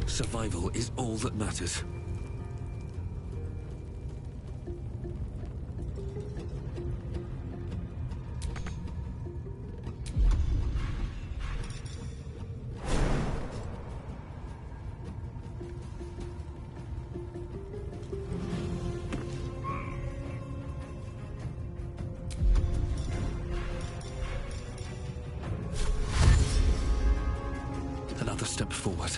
Survival is all that matters. Another step forward.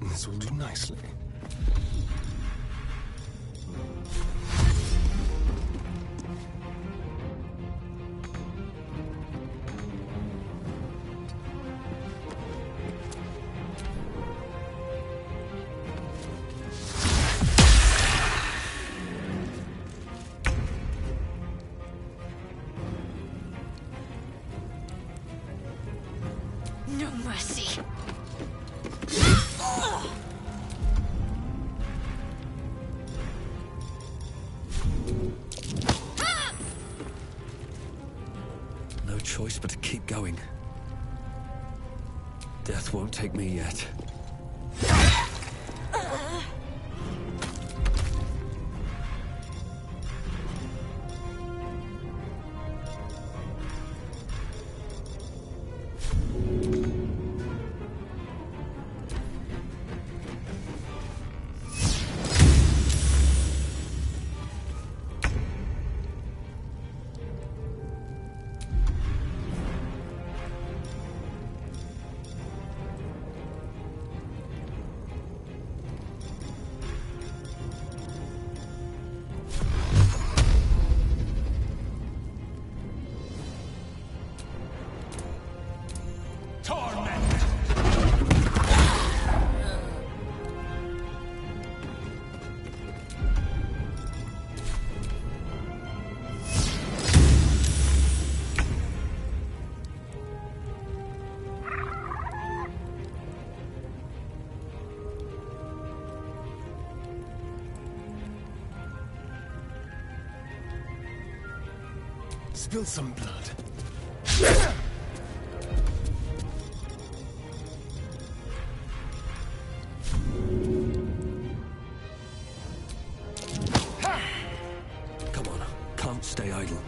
This will do nicely. No mercy. No choice but to keep going. Death won't take me yet. Spill some blood. Come on, can't stay idle.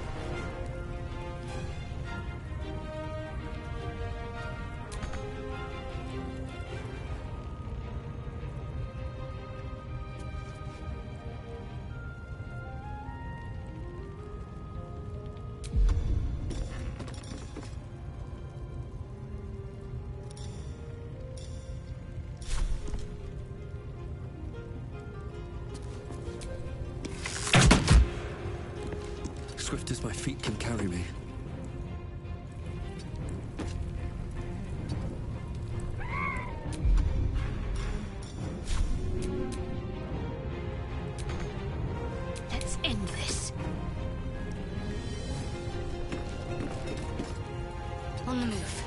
Swift as my feet can carry me. Let's end this. On the move.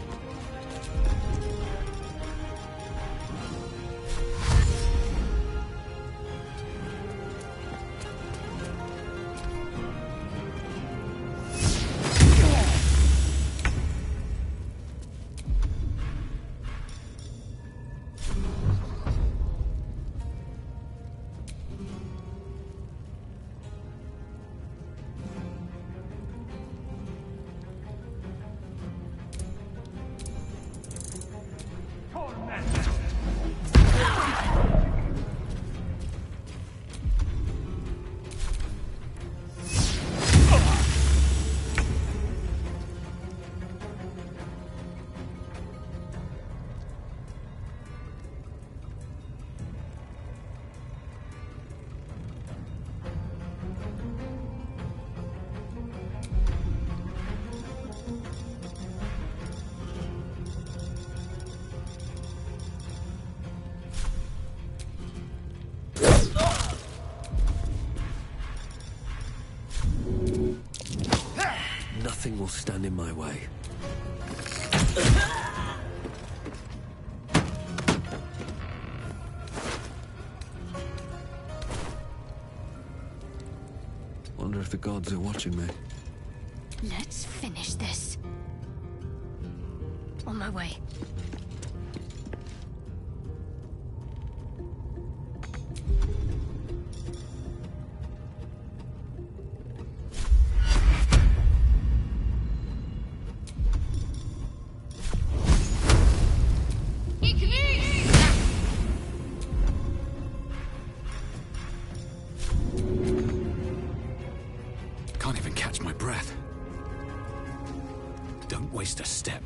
Nothing will stand in my way. Wonder if the gods are watching me. Let's finish this. On my way. Can't even catch my breath. Don't waste a step.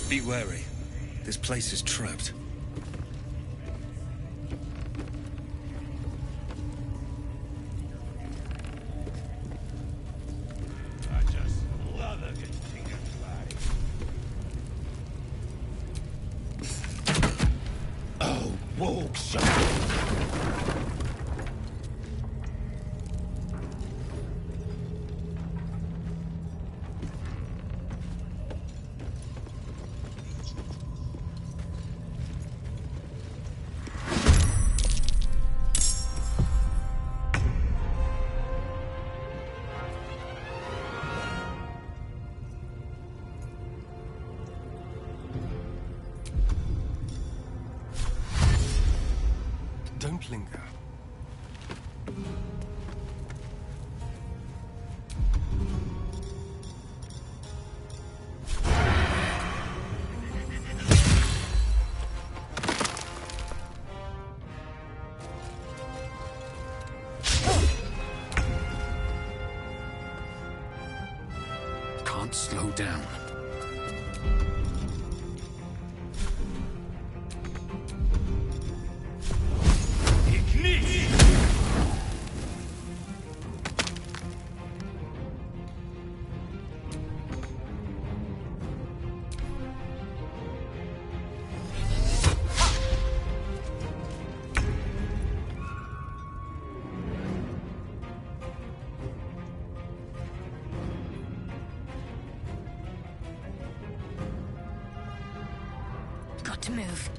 Be wary. This place is trapped. I just love a good finger fly. Oh, woke shot. Don't linger. Can't slow down. Got to move.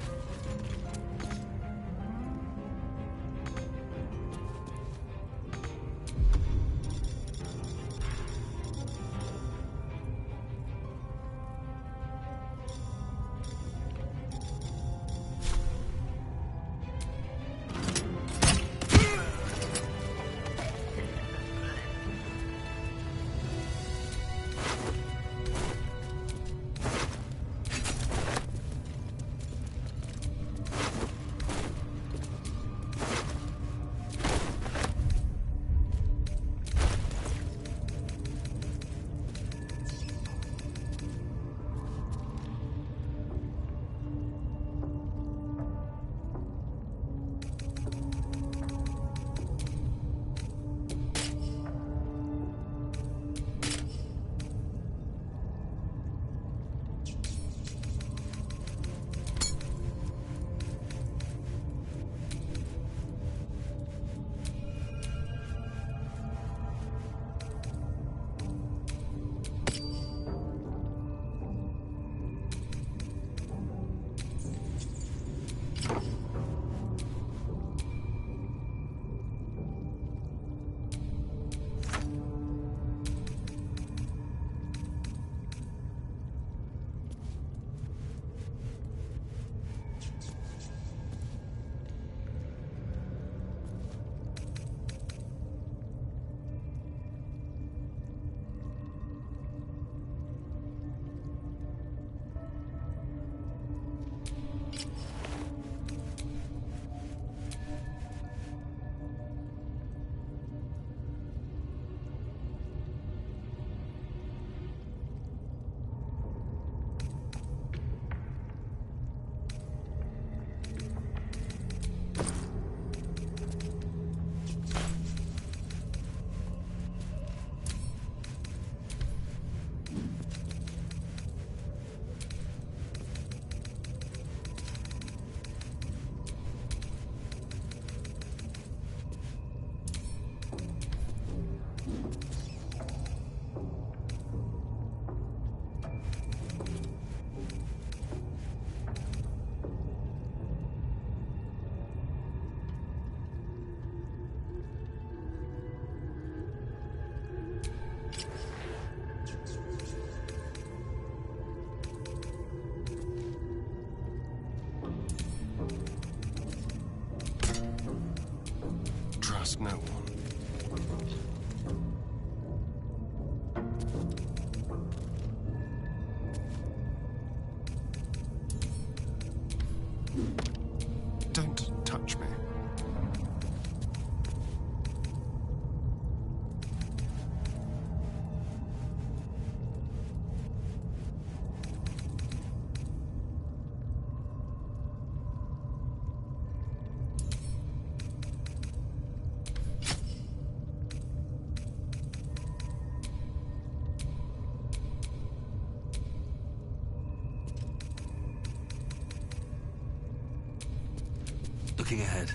Looking ahead.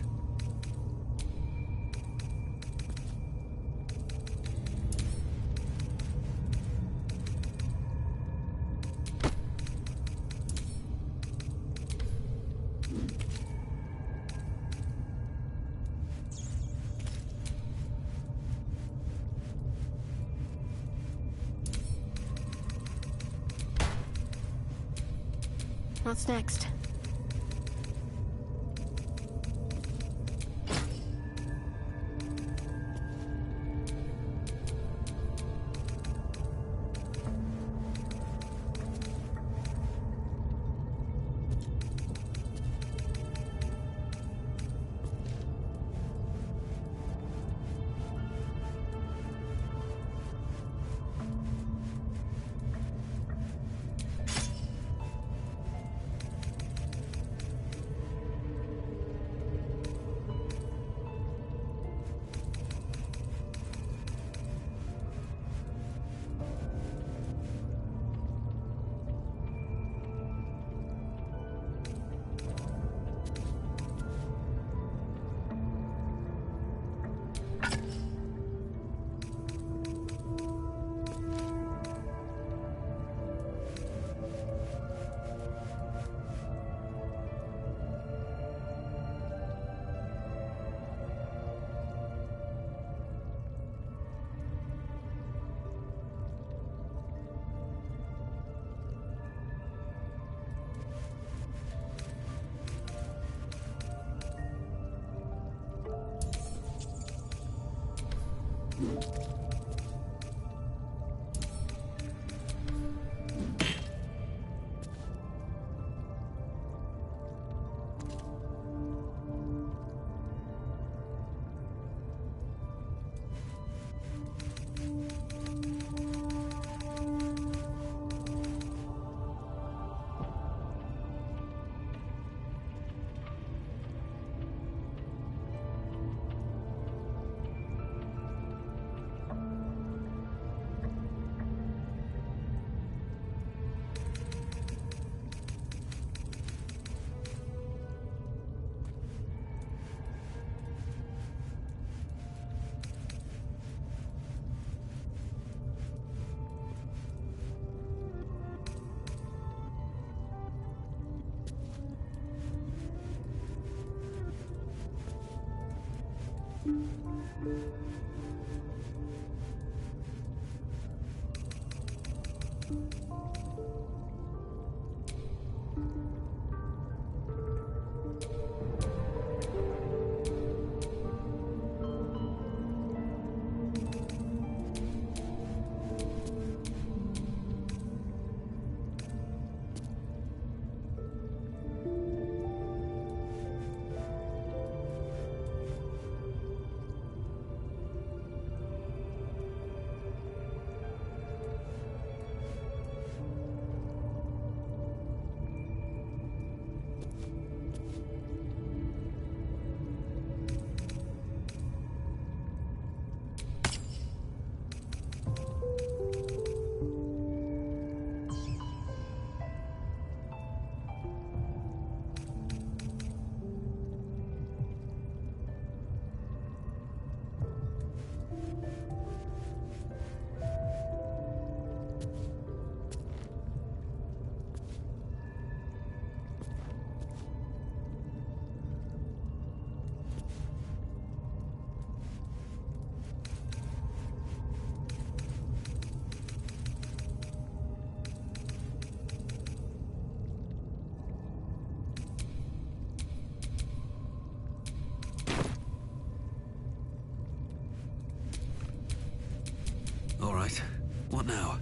What's next? All right. What now?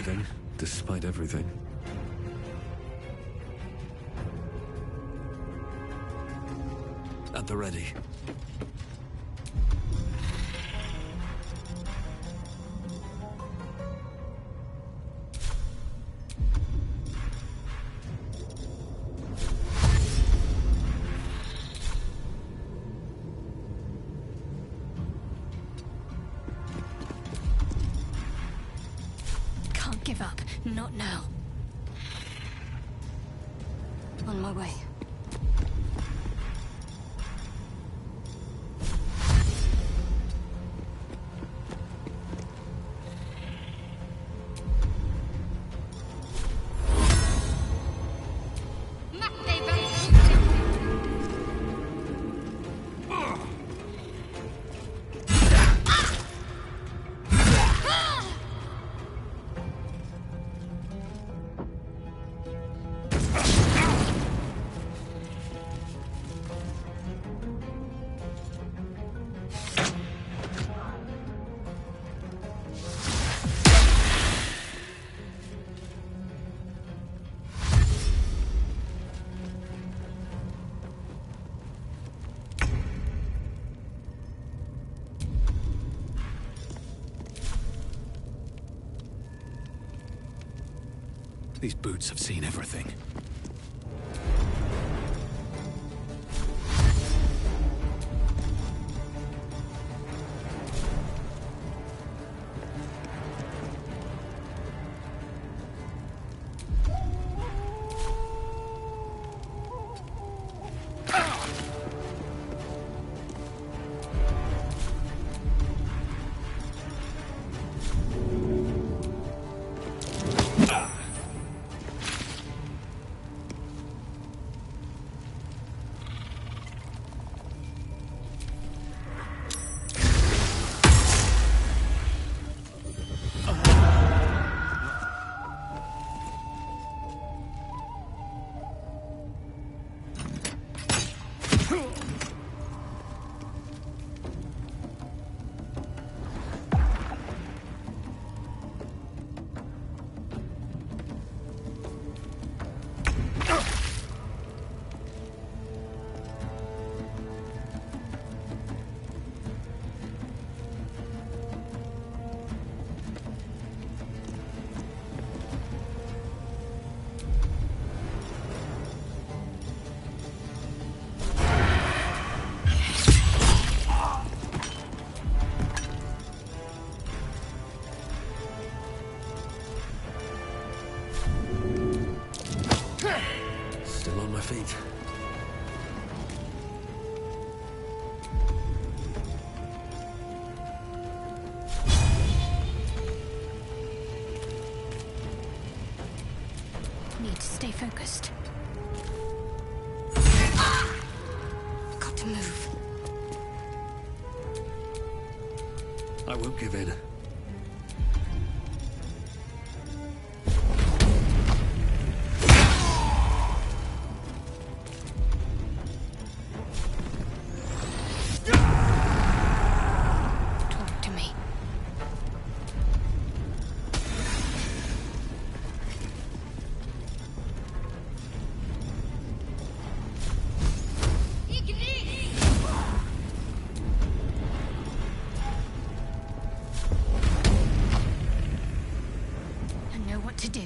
braving, despite everything. At the ready. Can't give up. Not now. On my way. These boots have seen everything. Still on my feet. Need to stay focused. Got to move. I won't give in. Talk to me. I know what to do.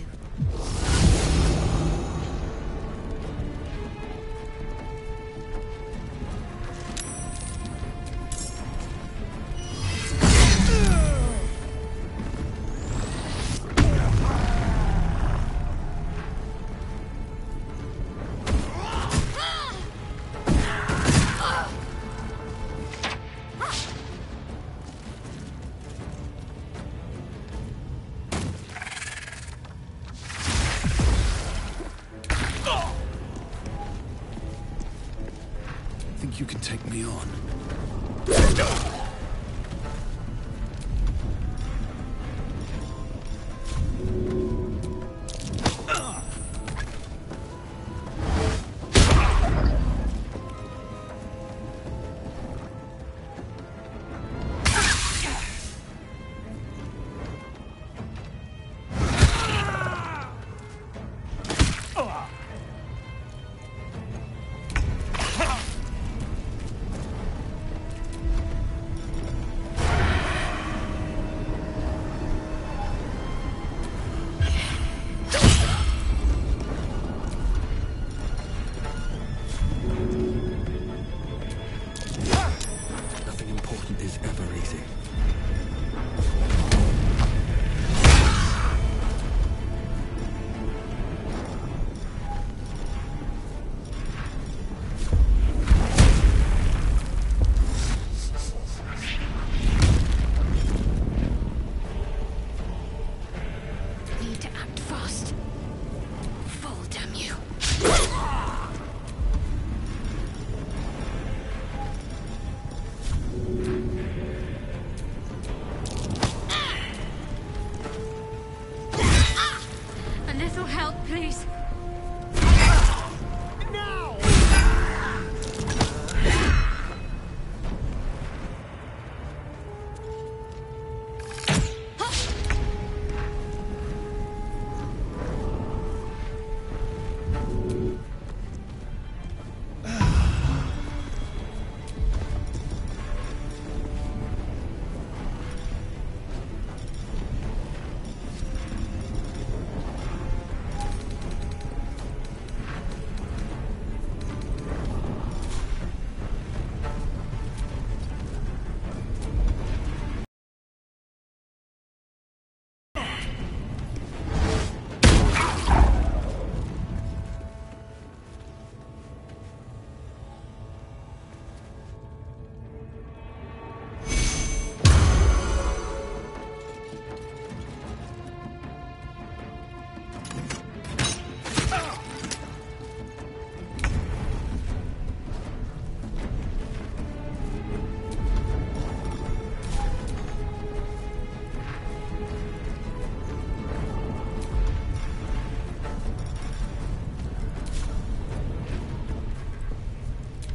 Think you can take me on?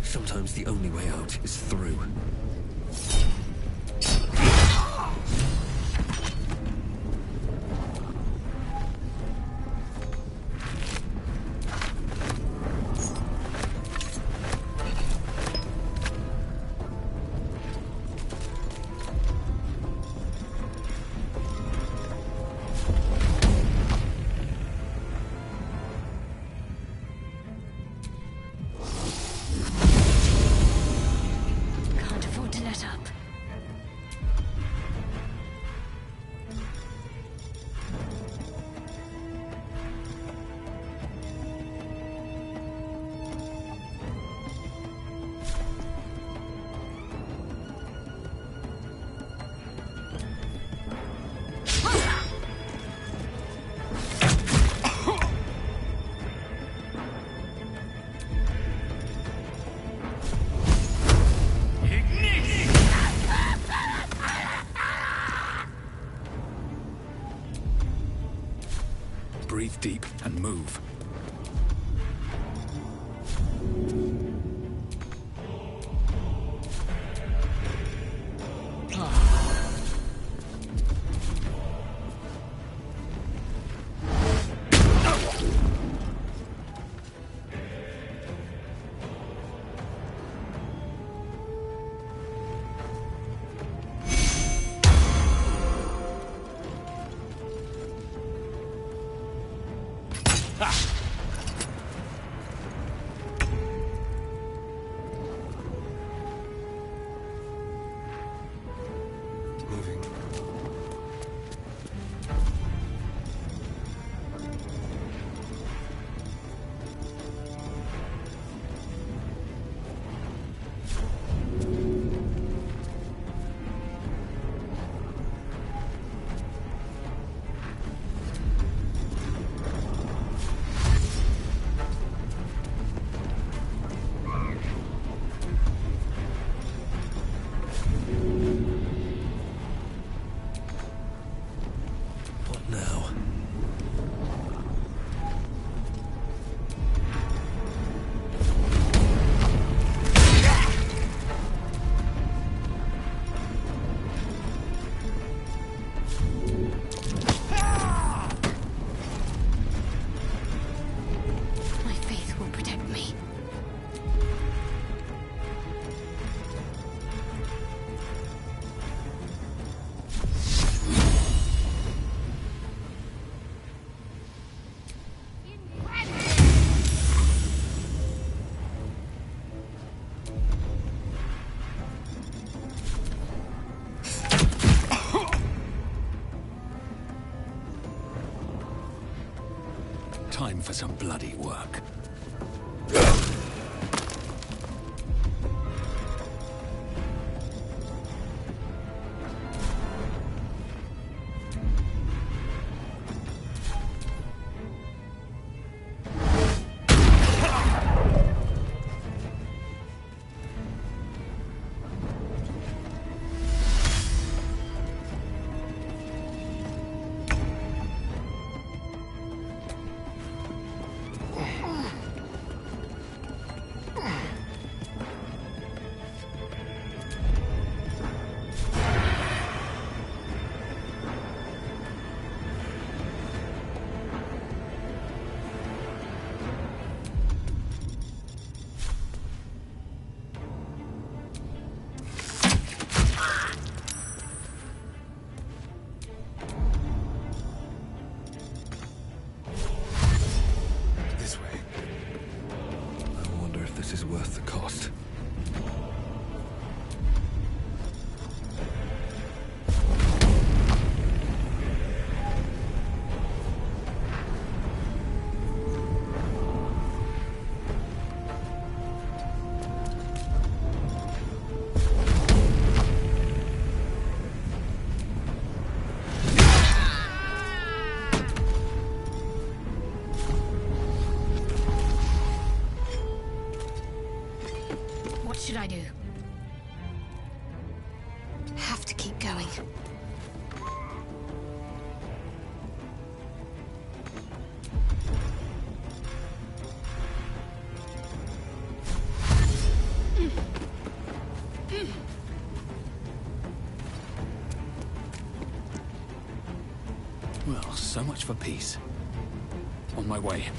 Sometimes the only way out is through. Can't afford to let up. Breathe deep and move. Moving. What now? My faith will protect me. Time for some bloody work. This way. I wonder if this is worth the cost. What should I do? Have to keep going. So much for peace. On my way.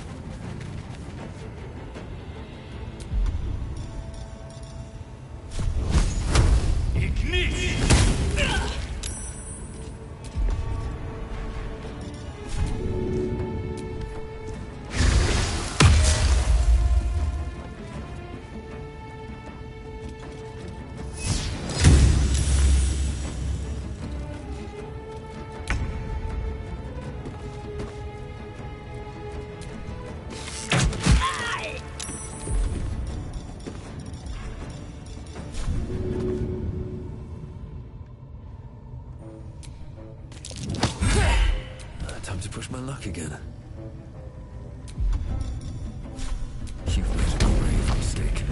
Time to push my luck again. You've made a grave mistake.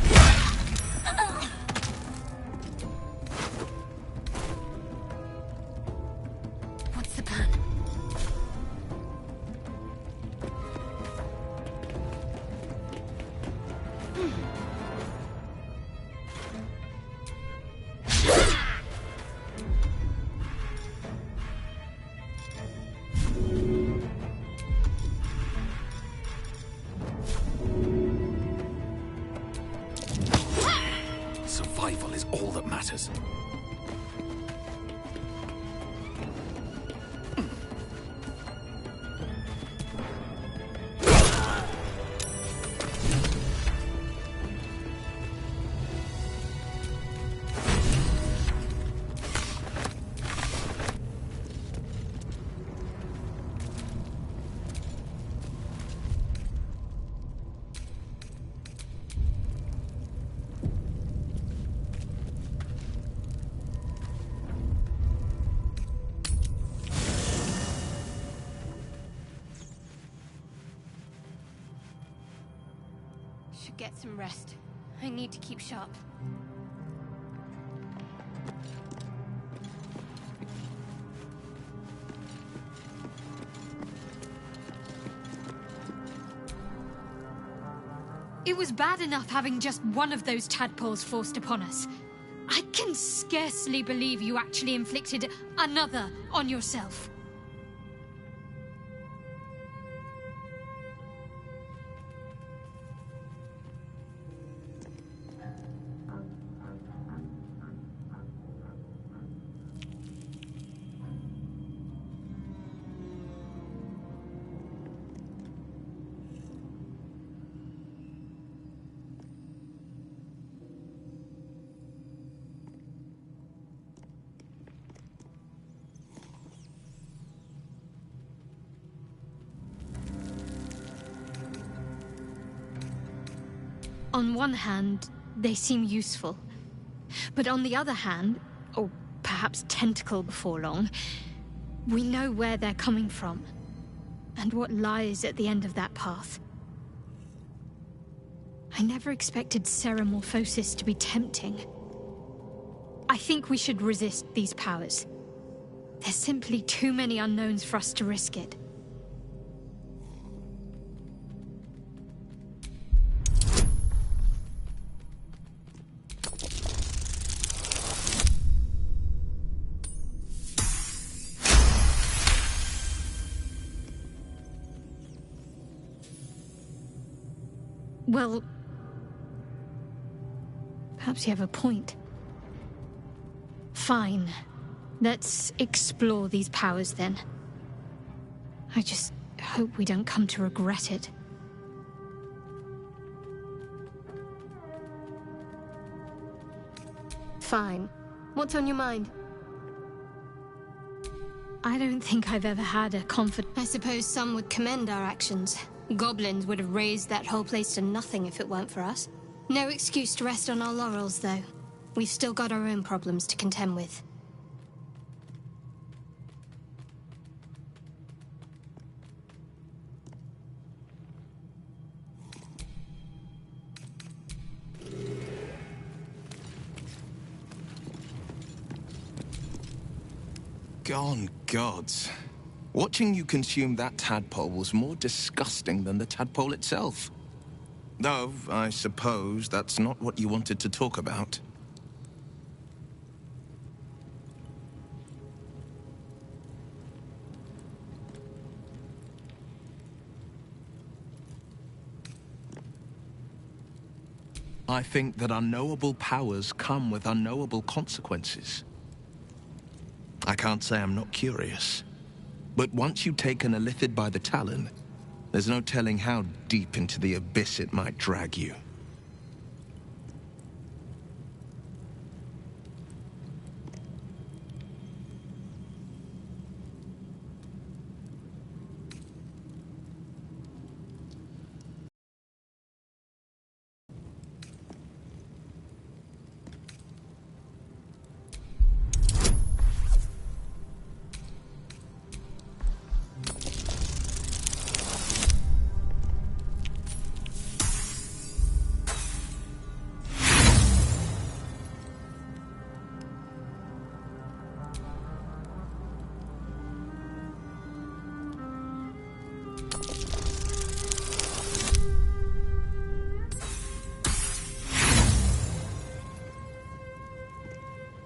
What's the plan? Survival is all that matters. Should get some rest. I need to keep sharp. It was bad enough having just one of those tadpoles forced upon us. I can scarcely believe you actually inflicted another on yourself. On one hand, they seem useful. But on the other hand, or perhaps tentacle before long, we know where they're coming from, and what lies at the end of that path. I never expected Ceramorphosis to be tempting. I think we should resist these powers. There's simply too many unknowns for us to risk it. Well, perhaps you have a point. Fine. Let's explore these powers then. I just hope we don't come to regret it. Fine. What's on your mind? I don't think I've ever had a I suppose some would commend our actions. Goblins would have razed that whole place to nothing if it weren't for us. No excuse to rest on our laurels, though. We've still got our own problems to contend with. Gone gods. Watching you consume that tadpole was more disgusting than the tadpole itself. Though, I suppose that's not what you wanted to talk about. I think that unknowable powers come with unknowable consequences. I can't say I'm not curious, but once you've taken a lithid by the talon, there's no telling how deep into the abyss it might drag you.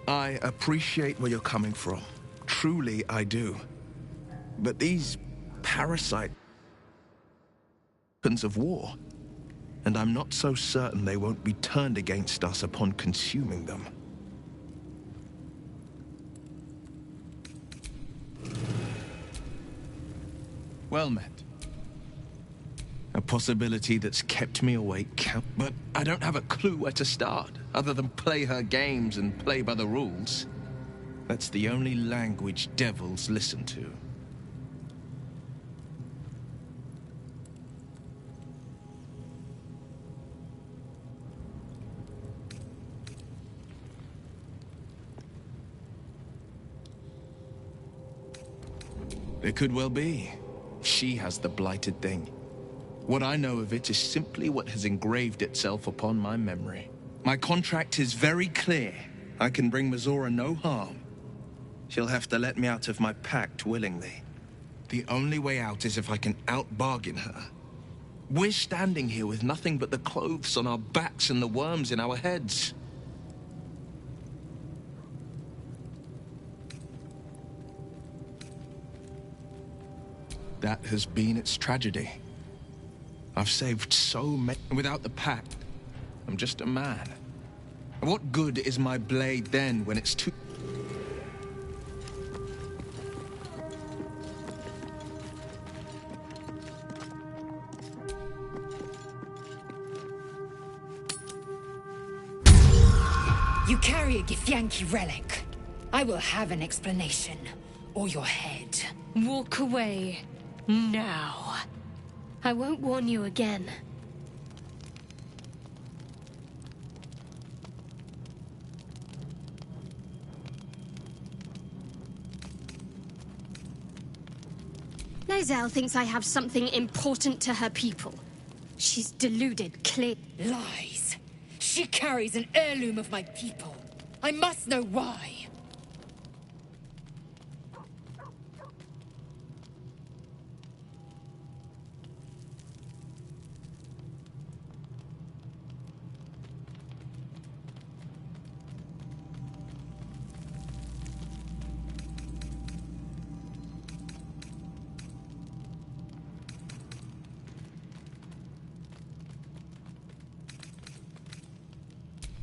I appreciate where you're coming from. Truly, I do. But these parasite weapons of war, and I'm not so certain they won't be turned against us upon consuming them. Well met. A possibility that's kept me awake, but I don't have a clue where to start, other than play her games and play by the rules. That's the only language devils listen to. It could well be. She has the blighted thing. What I know of it is simply what has engraved itself upon my memory. My contract is very clear. I can bring Mizora no harm. She'll have to let me out of my pact willingly. The only way out is if I can out-bargain her. We're standing here with nothing but the clothes on our backs and the worms in our heads. That has been its tragedy. I've saved so many. Without the pact, I'm just a man. What good is my blade then when it's too... You carry a Githyanki relic. I will have an explanation, or your head. Walk away. Now. I won't warn you again. Lae'zel thinks I have something important to her people. She's deluded, clear. Lies. She carries an heirloom of my people. I must know why.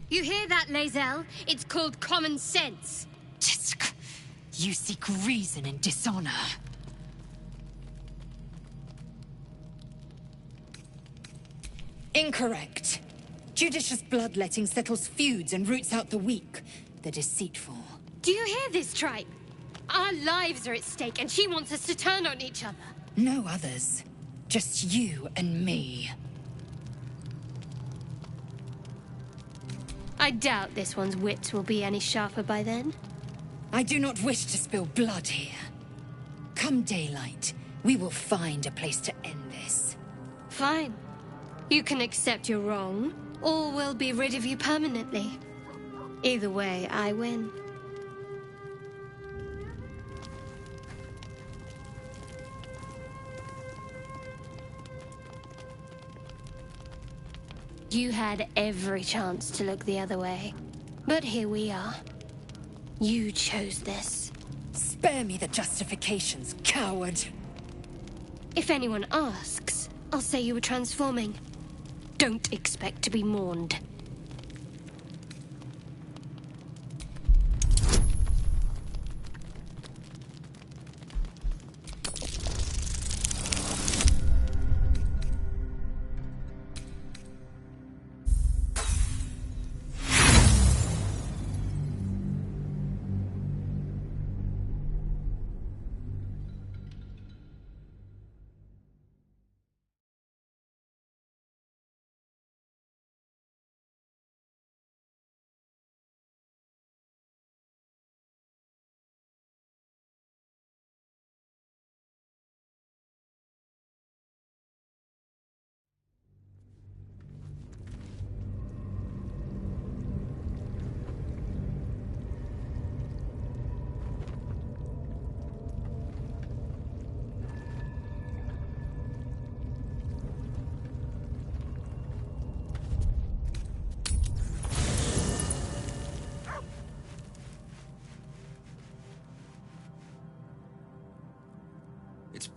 You hear that, Lae'zel? It's called common sense. You seek reason in dishonor. Incorrect. Judicious bloodletting settles feuds and roots out the weak, the deceitful. Do you hear this, tribe? Our lives are at stake, and she wants us to turn on each other. No others. Just you and me. I doubt this one's wits will be any sharper by then. I do not wish to spill blood here. Come daylight, we will find a place to end this. Fine. You can accept you're wrong, or we'll be rid of you permanently. Either way, I win. You had every chance to look the other way. But here we are. You chose this. Spare me the justifications, coward. If anyone asks, I'll say you were transforming. Don't expect to be mourned.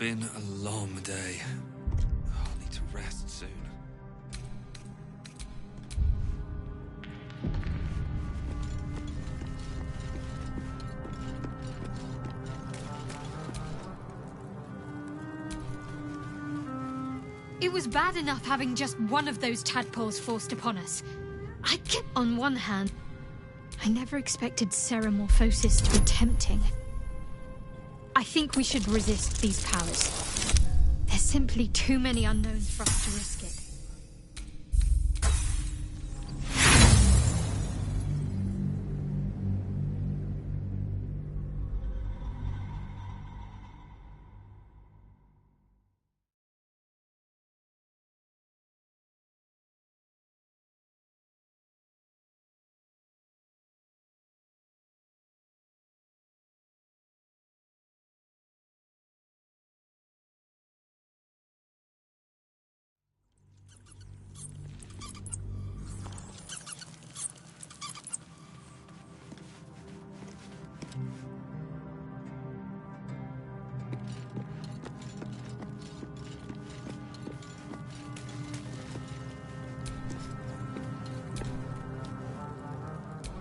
been a long day. I'll need to rest soon. It was bad enough having just one of those tadpoles forced upon us. On one hand, I never expected Ceramorphosis to be tempting. I think we should resist these powers. There's simply too many unknowns for us to risk it.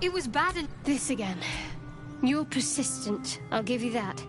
It was bad and... This again. You're persistent, I'll give you that.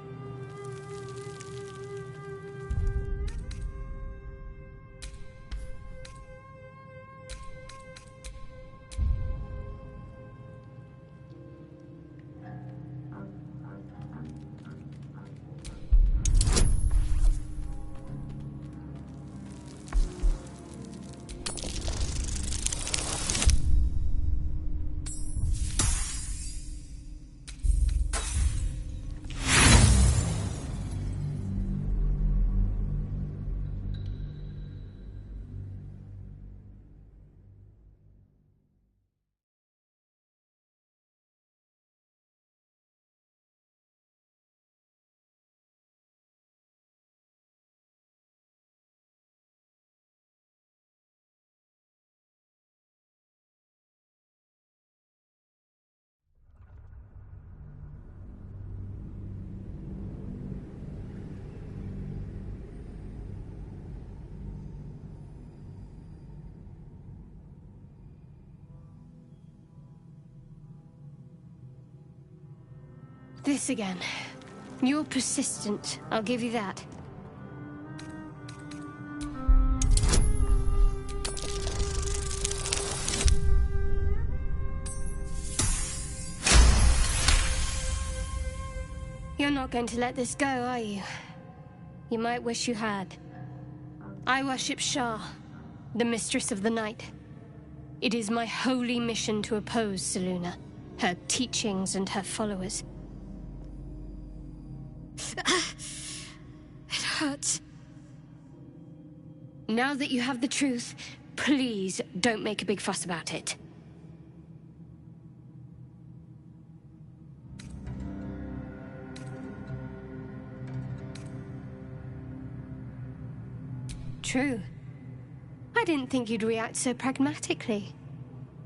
This again. You're persistent, I'll give you that. You're not going to let this go, are you? You might wish you had. I worship Shah, the Mistress of the Night. It is my holy mission to oppose Selûne, her teachings and her followers. It hurts. Now that you have the truth, please don't make a big fuss about it. True. I didn't think you'd react so pragmatically.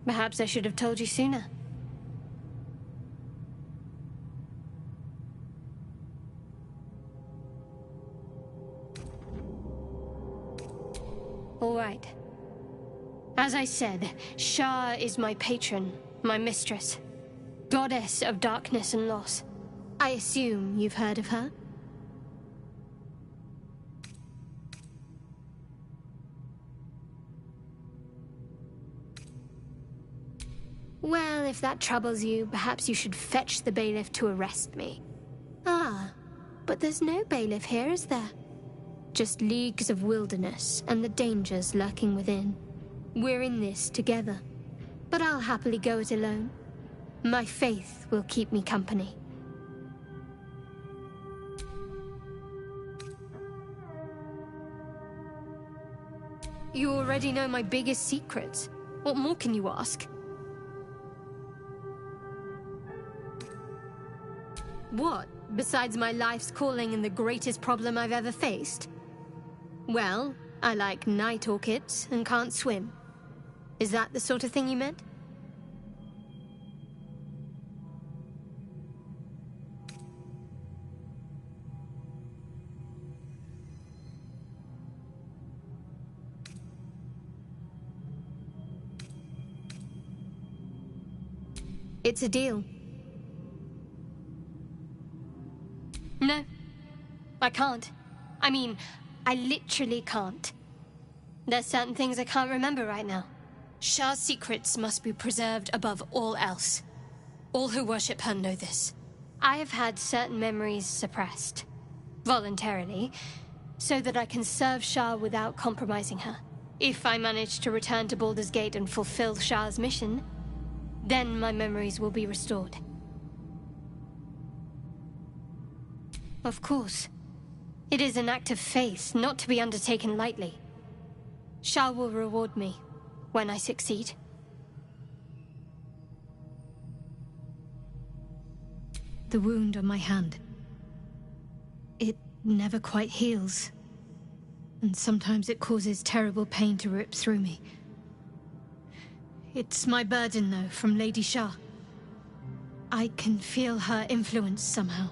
Perhaps I should have told you sooner. All right. As I said, Shah is my patron, my mistress. Goddess of darkness and loss. I assume you've heard of her? Well, if that troubles you, perhaps you should fetch the bailiff to arrest me. Ah, but there's no bailiff here, is there? Just leagues of wilderness and the dangers lurking within. We're in this together. But I'll happily go it alone. My faith will keep me company. You already know my biggest secrets. What more can you ask? What, besides my life's calling and the greatest problem I've ever faced? Well, I like night orchids and can't swim. Is that the sort of thing you meant? It's a deal. No, I can't. I mean, I literally can't. There's certain things I can't remember right now. Shah's secrets must be preserved above all else. All who worship her know this. I have had certain memories suppressed, voluntarily, so that I can serve Shah without compromising her. If I manage to return to Baldur's Gate and fulfill Shah's mission, then my memories will be restored. Of course. It is an act of faith, not to be undertaken lightly. Shah will reward me when I succeed. The wound on my hand. It never quite heals. And sometimes it causes terrible pain to rip through me. It's my burden, though, from Lady Shah. I can feel her influence somehow.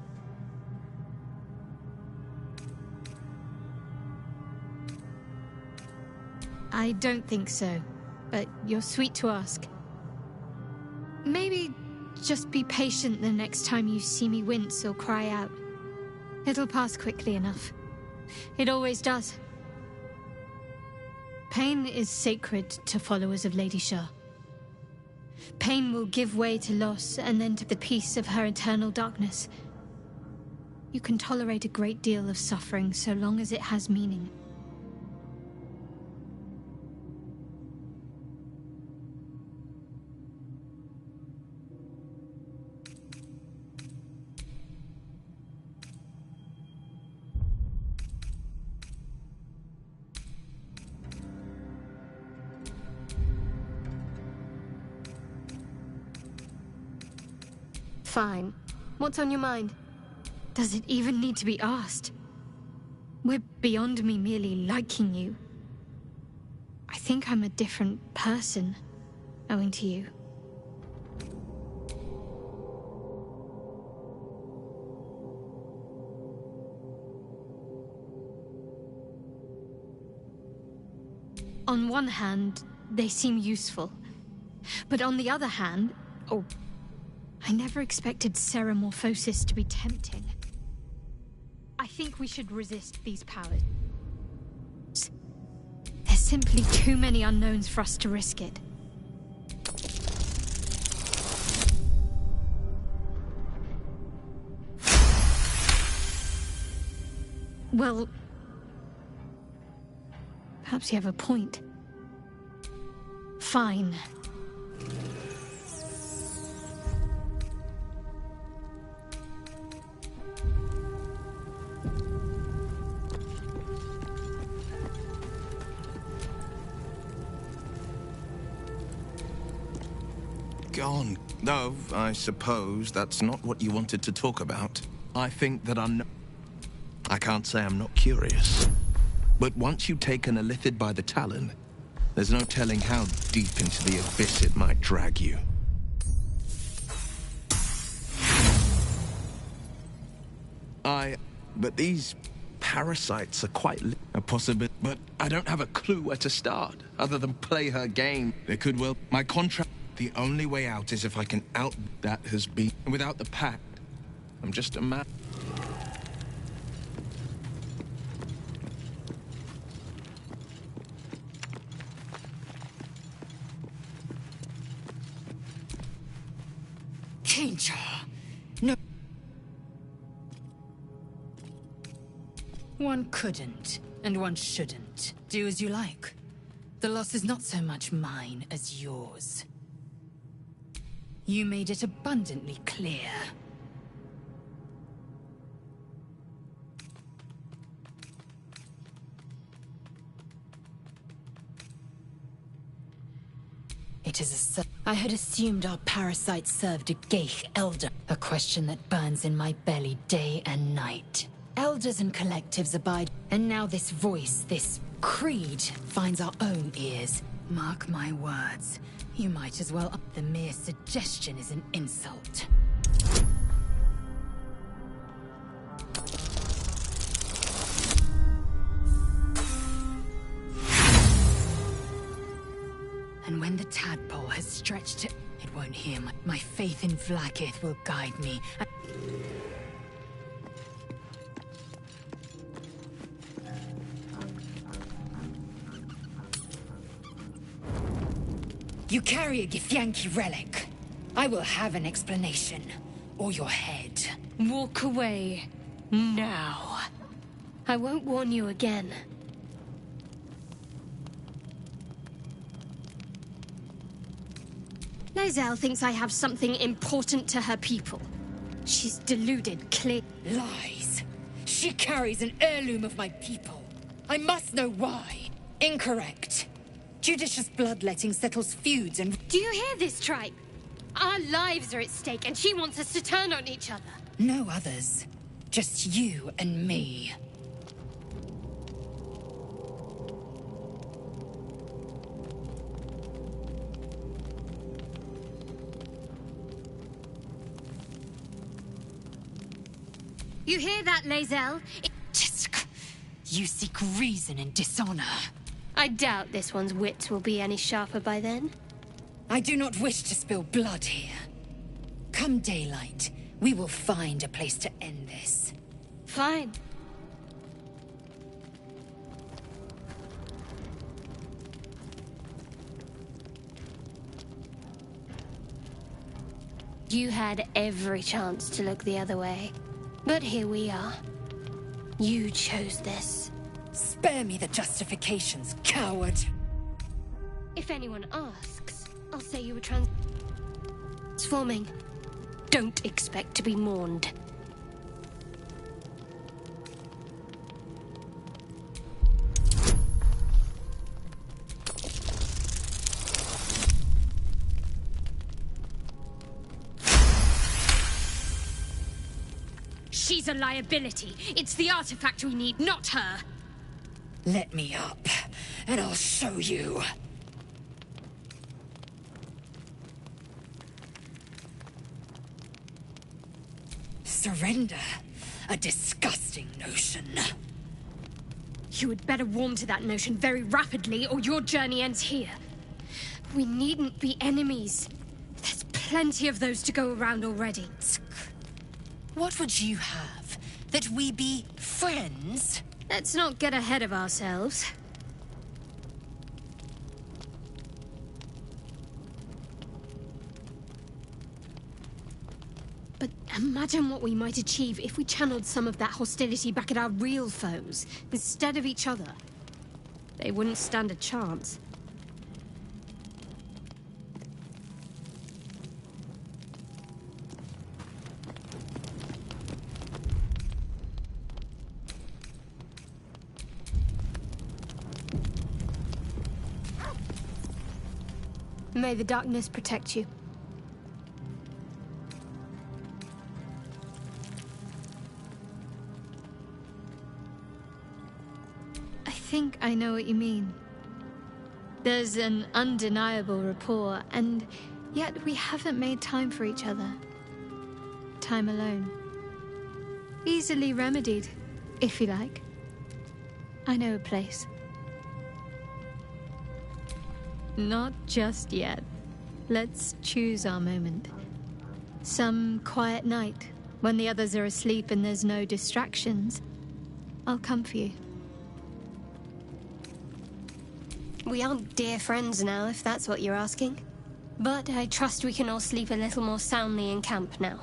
I don't think so, but you're sweet to ask. Maybe just be patient the next time you see me wince or cry out. It'll pass quickly enough. It always does. Pain is sacred to followers of Lady Shah. Pain will give way to loss and then to the peace of her eternal darkness. You can tolerate a great deal of suffering so long as it has meaning. Fine. What's on your mind? Does it even need to be asked? We're beyond me merely liking you. I think I'm a different person, owing to you. On one hand, they seem useful. But on the other hand, I never expected Ceramorphosis to be tempting. I think we should resist these powers. There's simply too many unknowns for us to risk it. Well, perhaps you have a point. Fine. Gone. Though, I suppose that's not what you wanted to talk about. I think that I can't say I'm not curious. But once you've taken a lithid by the talon, there's no telling how deep into the abyss it might drag you. But these parasites are quite a possibility. But I don't have a clue where to start, other than play her game. It could well... My contract... The only way out is if I can out... That has been... Without the pact, I'm just a man... Danger! No. One couldn't, and one shouldn't. Do as you like. The loss is not so much mine as yours. You made it abundantly clear. It is I had assumed our parasites served a Geich elder. A question that burns in my belly day and night. Elders and collectives abide, and now this voice, this creed, finds our own ears. Mark my words, you might as well... The mere suggestion is an insult. And when the tadpole has stretched it won't hear my faith in Vlaakith will guide me. You carry a Githyanki relic. I will have an explanation. Or your head. Walk away. Now. I won't warn you again. Lae'zel thinks I have something important to her people. She's deluded, clear. Lies. She carries an heirloom of my people. I must know why. Incorrect. Judicious bloodletting settles feuds and... Do you hear this, tribe? Our lives are at stake, and she wants us to turn on each other. No others. Just you and me. You hear that, Lae'zel? Tisk. You seek reason in dishonor. I doubt this one's wits will be any sharper by then. I do not wish to spill blood here. Come daylight, we will find a place to end this. Fine. You had every chance to look the other way. But here we are. You chose this. Spare me the justifications, coward! If anyone asks, I'll say you were transforming. Don't expect to be mourned. She's a liability. It's the artifact we need, not her. Let me up, and I'll show you. Surrender? A disgusting notion. You had better warm to that notion very rapidly, or your journey ends here. We needn't be enemies. There's plenty of those to go around already. What would you have? That we be friends? Let's not get ahead of ourselves. But imagine what we might achieve if we channeled some of that hostility back at our real foes, instead of each other. They wouldn't stand a chance. May the darkness protect you. I think I know what you mean. There's an undeniable rapport, and yet we haven't made time for each other. Time alone. Easily remedied, if you like. I know a place. Not just yet. Let's choose our moment. Some quiet night, when the others are asleep and there's no distractions. I'll come for you. We aren't dear friends now, if that's what you're asking. But I trust we can all sleep a little more soundly in camp now.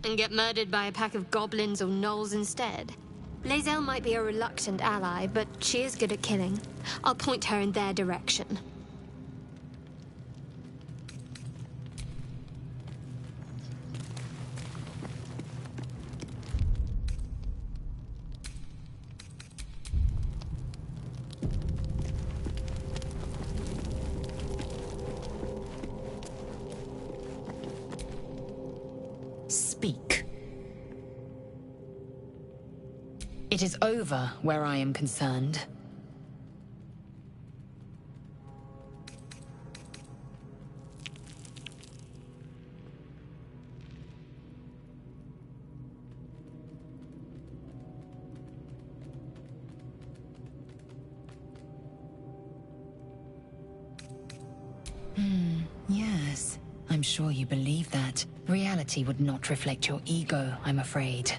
And get murdered by a pack of goblins or gnolls instead. Lae'zel might be a reluctant ally, but she is good at killing. I'll point her in their direction. Speak. It is over where I am concerned. I'm sure you believe that. Reality would not reflect your ego, I'm afraid.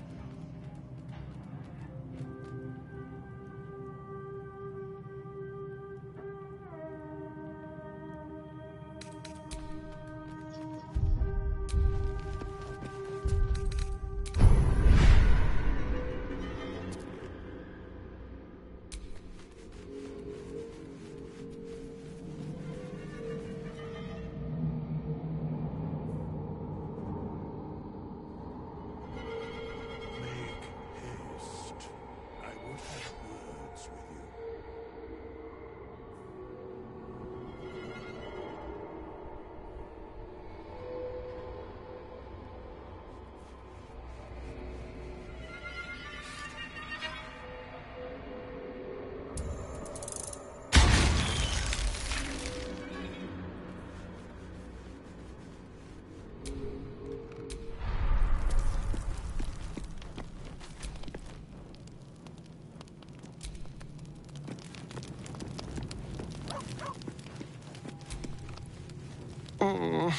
Oh,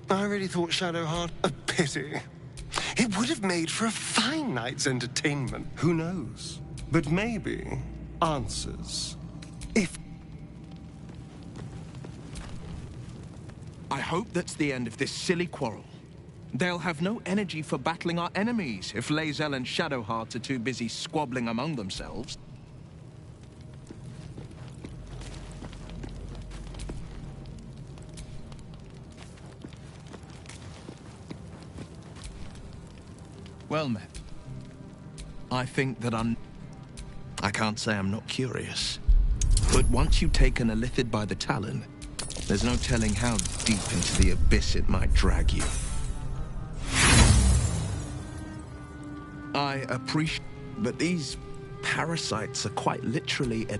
I really thought Shadowheart a pity. It would have made for a fine night's entertainment. Who knows? But maybe answers. If... I hope that's the end of this silly quarrel. They'll have no energy for battling our enemies if Lae'zel and Shadowheart are too busy squabbling among themselves. Well met. I think that I can't say I'm not curious. But once you've taken a Lithid by the talon, there's no telling how deep into the abyss it might drag you. I appreciate, but these parasites are quite literally a...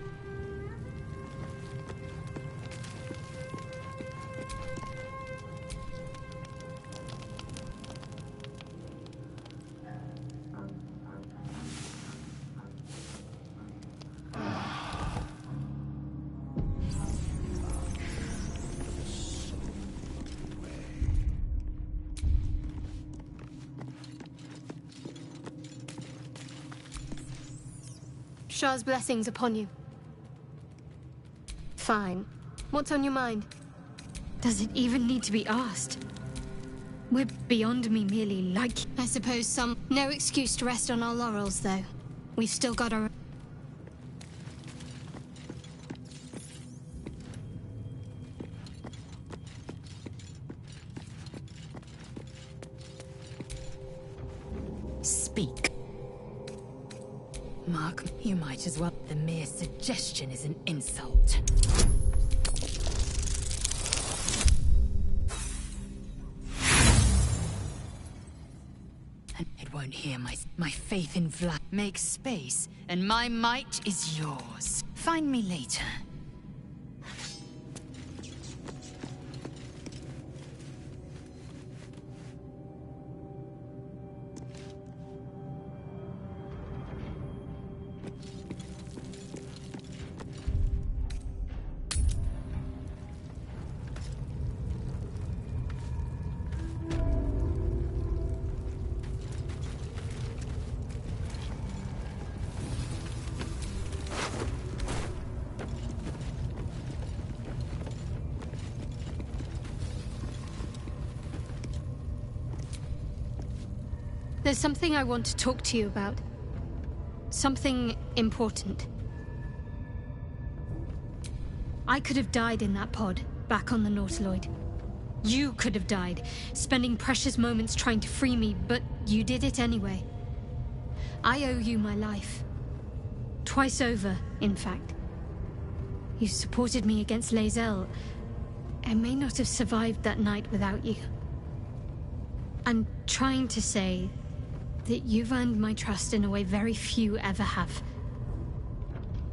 Shah's blessings upon you. Fine. What's on your mind? Does it even need to be asked? We're beyond me merely like... I suppose some... No excuse to rest on our laurels, though. We've still got our... Speak. Mark, you might as well. The mere suggestion is an insult. And it won't hear my faith in Vlad. Make space, and my might is yours. Find me later. There's something I want to talk to you about. Something important. I could have died in that pod, back on the Nautiloid. You could have died, spending precious moments trying to free me, but you did it anyway. I owe you my life. Twice over, in fact. You supported me against Lae'zel. I may not have survived that night without you. I'm trying to say that you've earned my trust in a way very few ever have.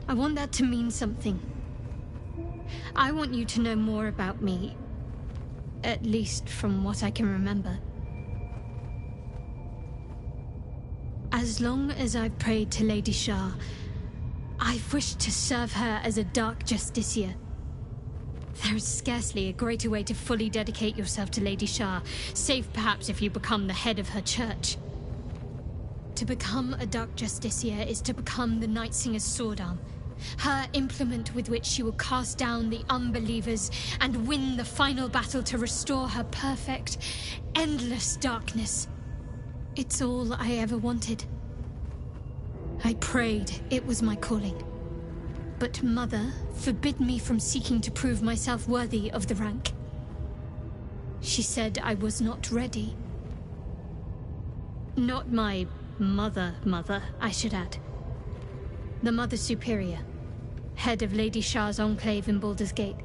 I want that to mean something. I want you to know more about me, at least from what I can remember. As long as I've prayed to Lady Shah, I've wished to serve her as a dark justiciar. There is scarcely a greater way to fully dedicate yourself to Lady Shah, save perhaps if you become the head of her church. To become a Dark Justiciar is to become the Night Singer's sword arm, her implement with which she will cast down the unbelievers and win the final battle to restore her perfect, endless darkness. It's all I ever wanted. I prayed it was my calling. But Mother forbid me from seeking to prove myself worthy of the rank. She said I was not ready. Not my mother, I should add. The Mother Superior, head of Lady Shah's enclave in Baldur's Gate.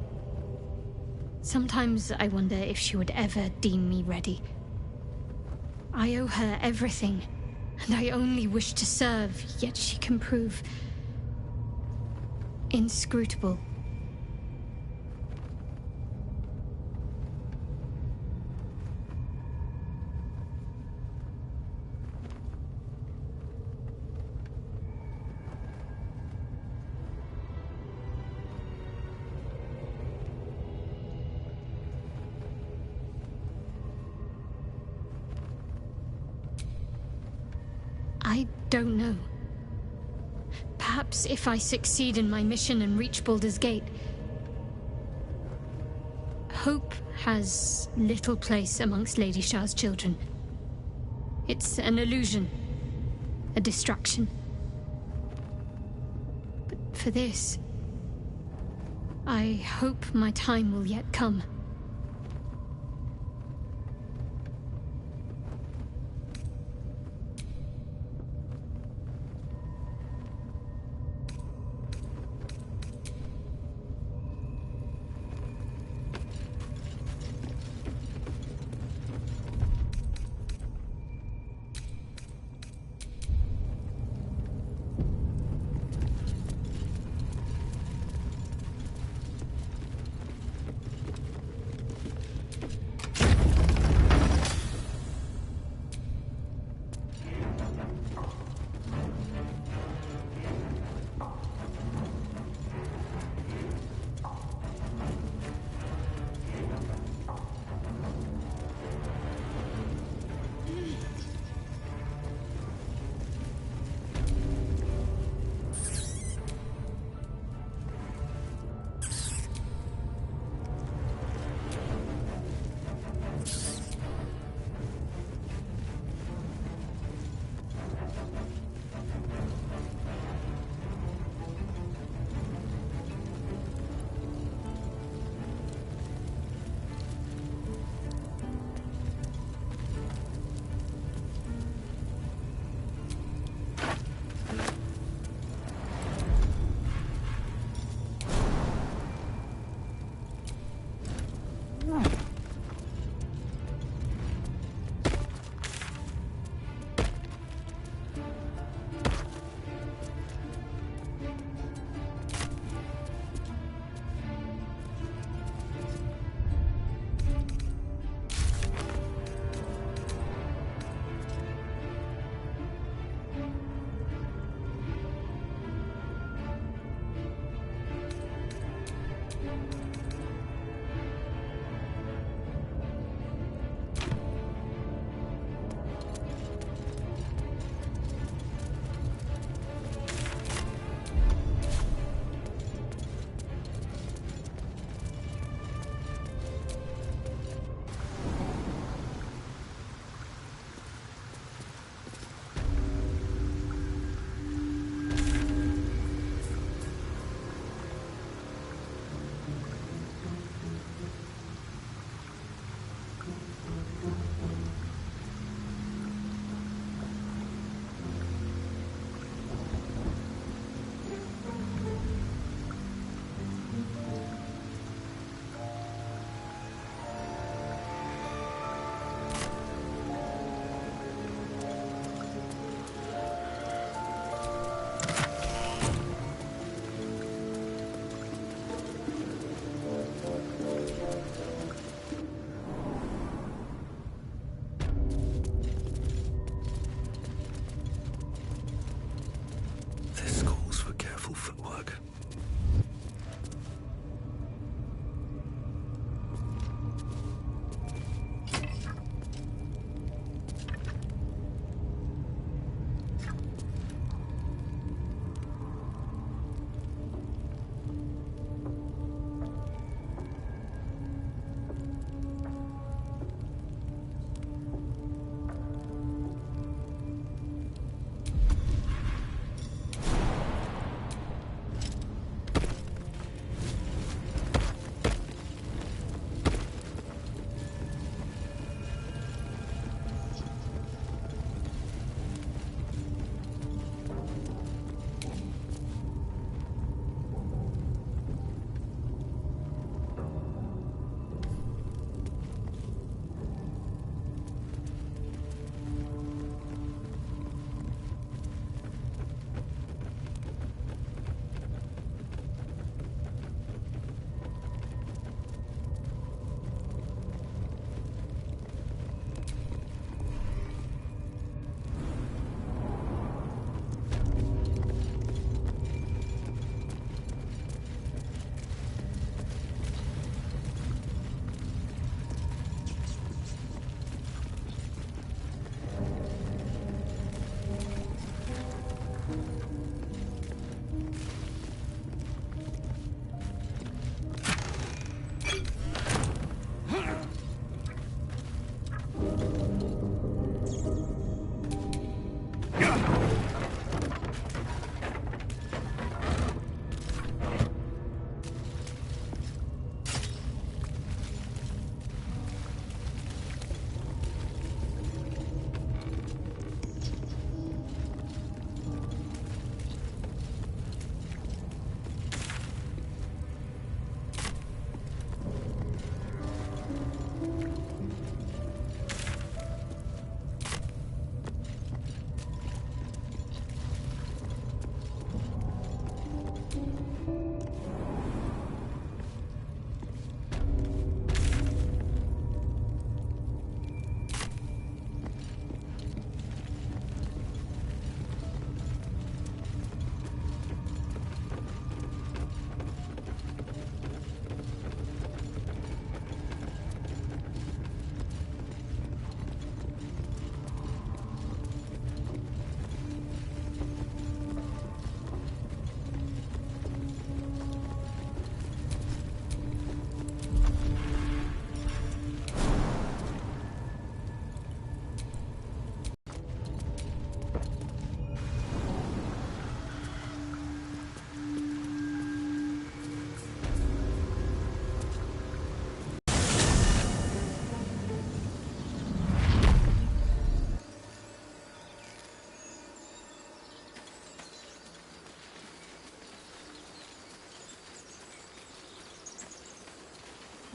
Sometimes I wonder if she would ever deem me ready. I owe her everything, and I only wish to serve, yet she can prove inscrutable. I don't know. Perhaps if I succeed in my mission and reach Baldur's Gate. Hope has little place amongst Lady Shah's children. It's an illusion, a distraction. But for this, I hope my time will yet come.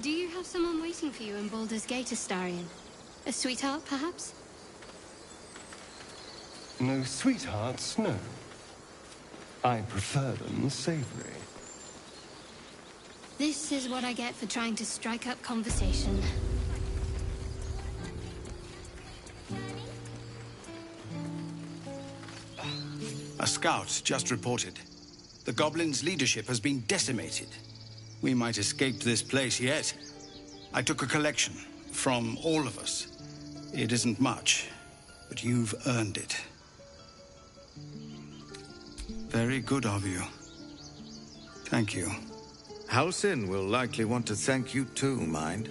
Do you have someone waiting for you in Baldur's Gate, Astarion? A sweetheart, perhaps? No sweethearts, no. I prefer them savory. This is what I get for trying to strike up conversation. A scout just reported. The goblins' leadership has been decimated. We might escape this place yet. I took a collection from all of us. It isn't much, but you've earned it. Very good of you. Thank you. Halsin will likely want to thank you too, Mind.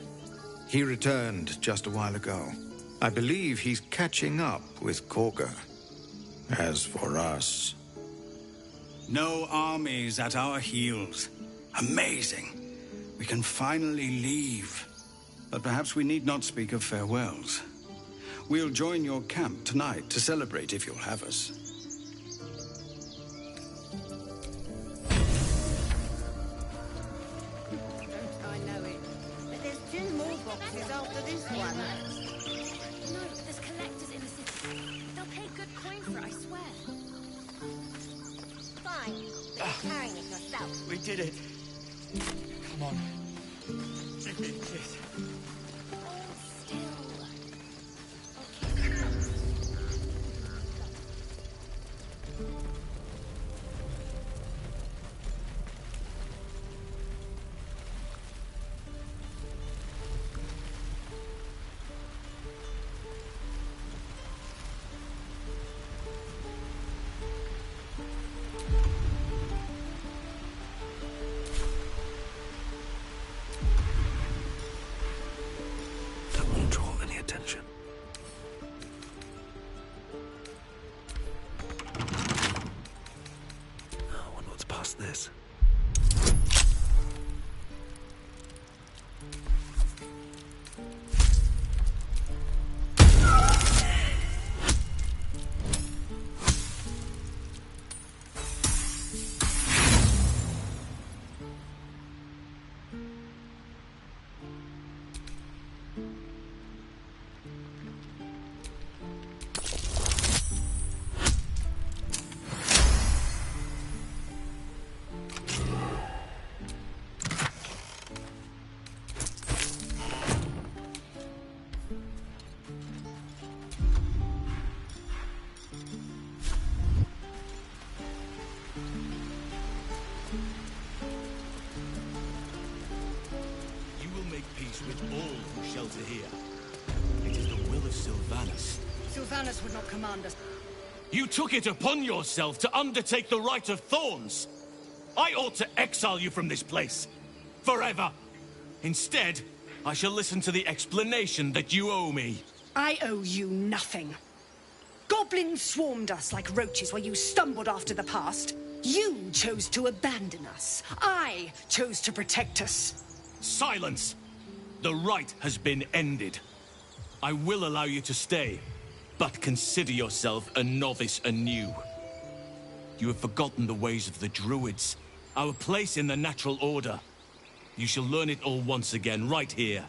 He returned just a while ago. I believe he's catching up with Korga. As for us... No armies at our heels. Amazing. We can finally leave. But perhaps we need not speak of farewells. We'll join your camp tonight to celebrate if you'll have us. Don't I know it? But there's 2 more boxes after this one. No, there's collectors in the city. They'll pay good coin for it, I swear. Fine, but you're carrying it yourself. We did it. Come on. Give me a kiss. This. With all who shelter here. It is the will of Sylvanas. Sylvanas would not command us. You took it upon yourself to undertake the Rite of Thorns. I ought to exile you from this place. Forever. Instead, I shall listen to the explanation that you owe me. I owe you nothing. Goblins swarmed us like roaches while you stumbled after the past. You chose to abandon us. I chose to protect us. Silence! The rite has been ended. I will allow you to stay, but consider yourself a novice anew. You have forgotten the ways of the Druids, our place in the natural order. You shall learn it all once again, right here.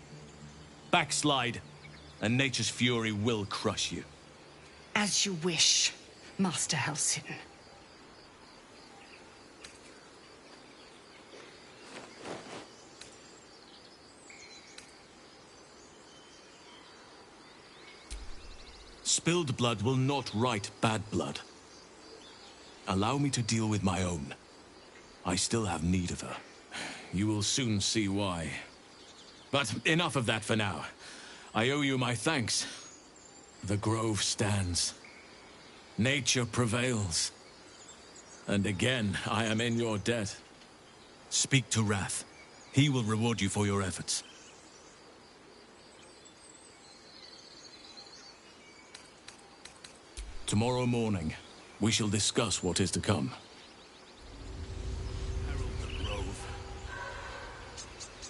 Backslide, and nature's fury will crush you. As you wish, Master Halsin. Spilled blood will not right bad blood. Allow me to deal with my own. I still have need of her. You will soon see why. But enough of that for now. I owe you my thanks. The grove stands. Nature prevails. And again, I am in your debt. Speak to Wrath. He will reward you for your efforts. Tomorrow morning, we shall discuss what is to come. Herald the Grove.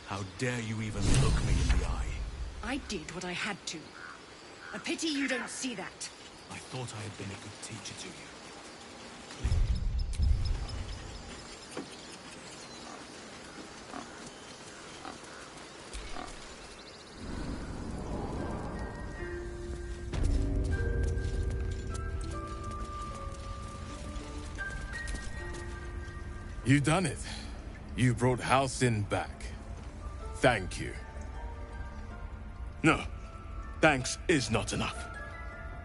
How dare you even look me in the eye? I did what I had to. A pity you don't see that. I thought I had been a good teacher to you. You done it. You brought Halcyon back. Thank you. No, thanks is not enough.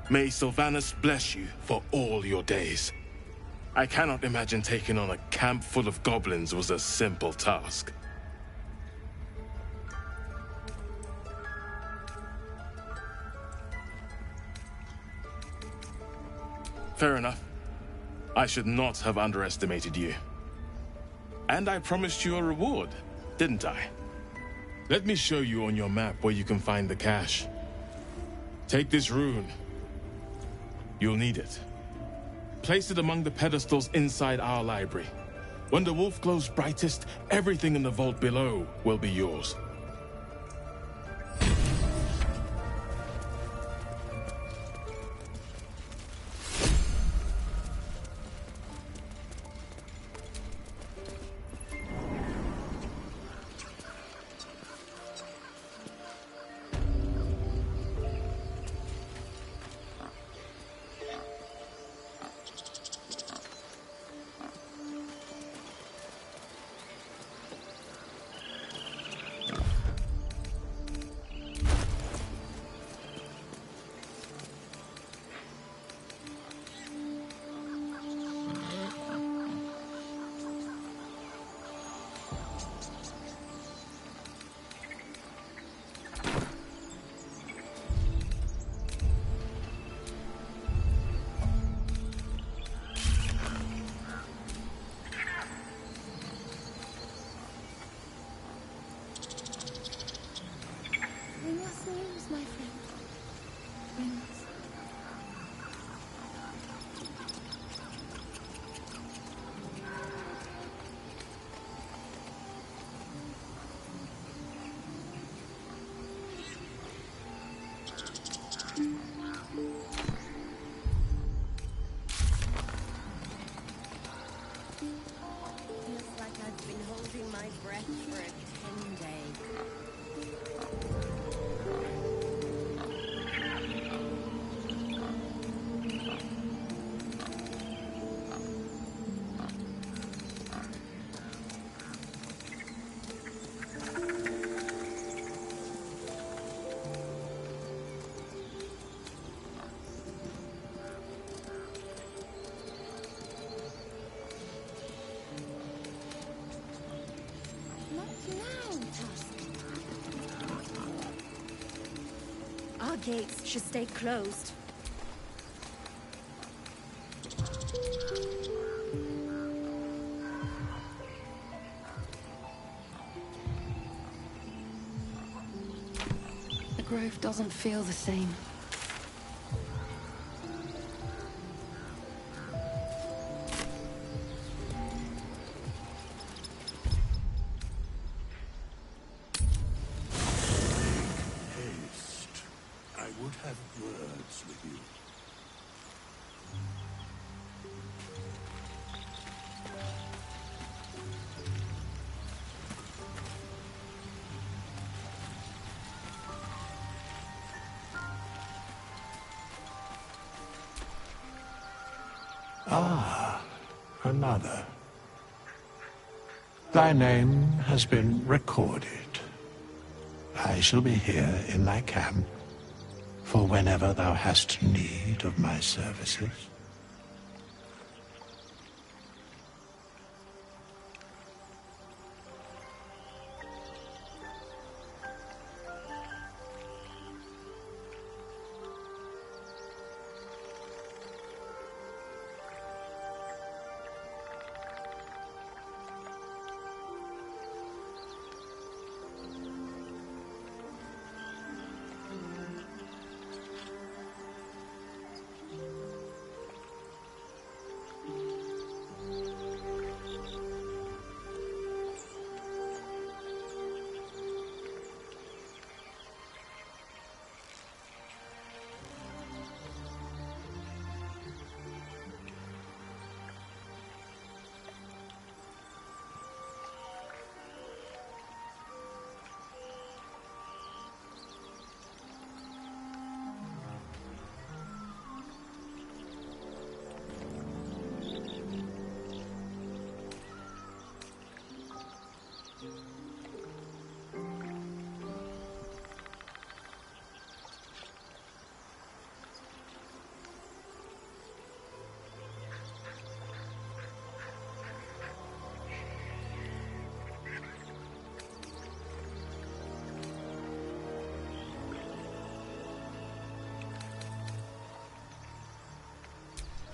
May Sylvanus bless you for all your days. I cannot imagine taking on a camp full of goblins was a simple task. Fair enough. I should not have underestimated you. And I promised you a reward, didn't I? Let me show you on your map where you can find the cache. Take this rune. You'll need it. Place it among the pedestals inside our library. When the wolf glows brightest, everything in the vault below will be yours. Our gates should stay closed. The grove doesn't feel the same. Another. Thy name has been recorded. I shall be here in thy camp for whenever thou hast need of my services.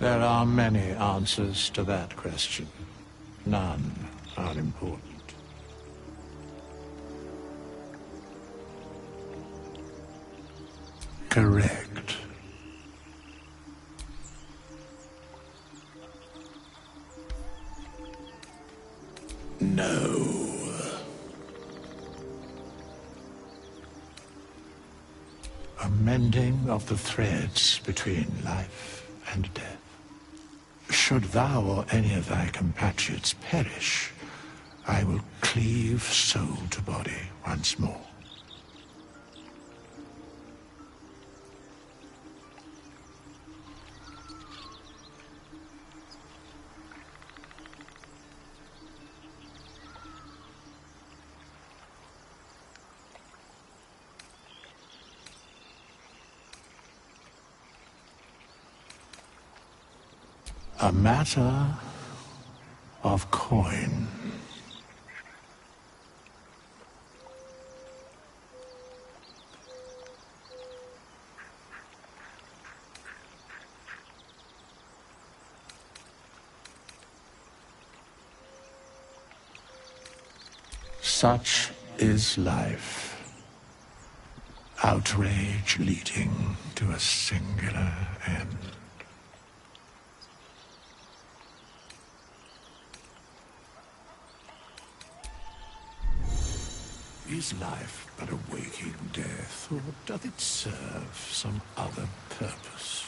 There are many answers to that question. None are important. Correct. No. A mending of the threads between life and death. Should thou or any of thy compatriots perish, I will cleave soul to body once more. A matter of coin. Such is life. Outrage leading to a singular end. Is life but a waking death, or doth it serve some other purpose?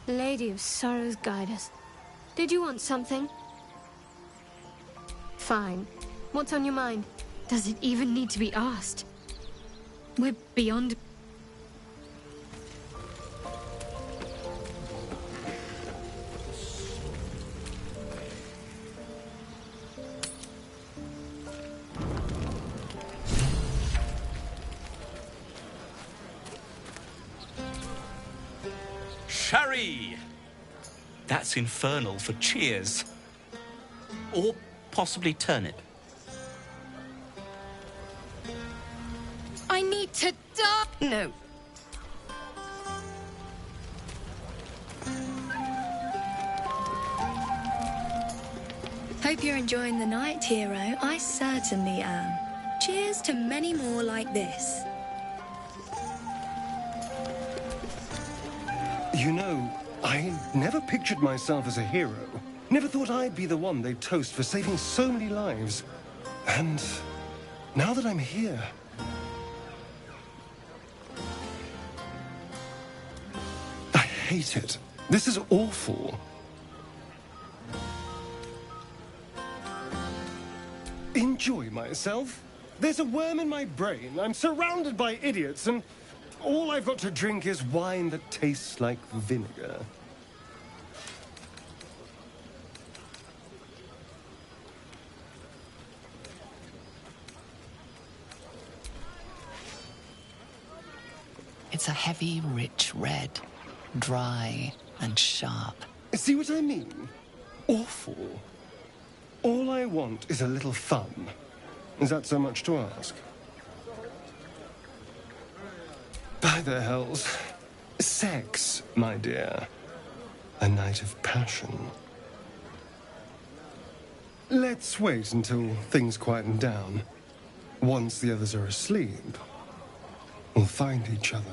Lady of Sorrows, guide us. Did you want something? Fine. What's on your mind? Does it even need to be asked? We're beyond... Sherry! That's infernal for cheers. Or possibly turnip. I need to die! No. Hope you're enjoying the night, hero. I certainly am. Cheers to many more like this. You know, I never pictured myself as a hero. Never thought I'd be the one they'd toast for saving so many lives. And now that I'm here... I hate it. This is awful. Enjoy myself? There's a worm in my brain. I'm surrounded by idiots, and all I've got to drink is wine that tastes like vinegar. It's a heavy, rich red, dry and sharp. See what I mean? Awful. All I want is a little fun. Is that so much to ask? By the hells. Sex, my dear. A night of passion. let's wait until things quieten down. Once the others are asleep, we'll find each other.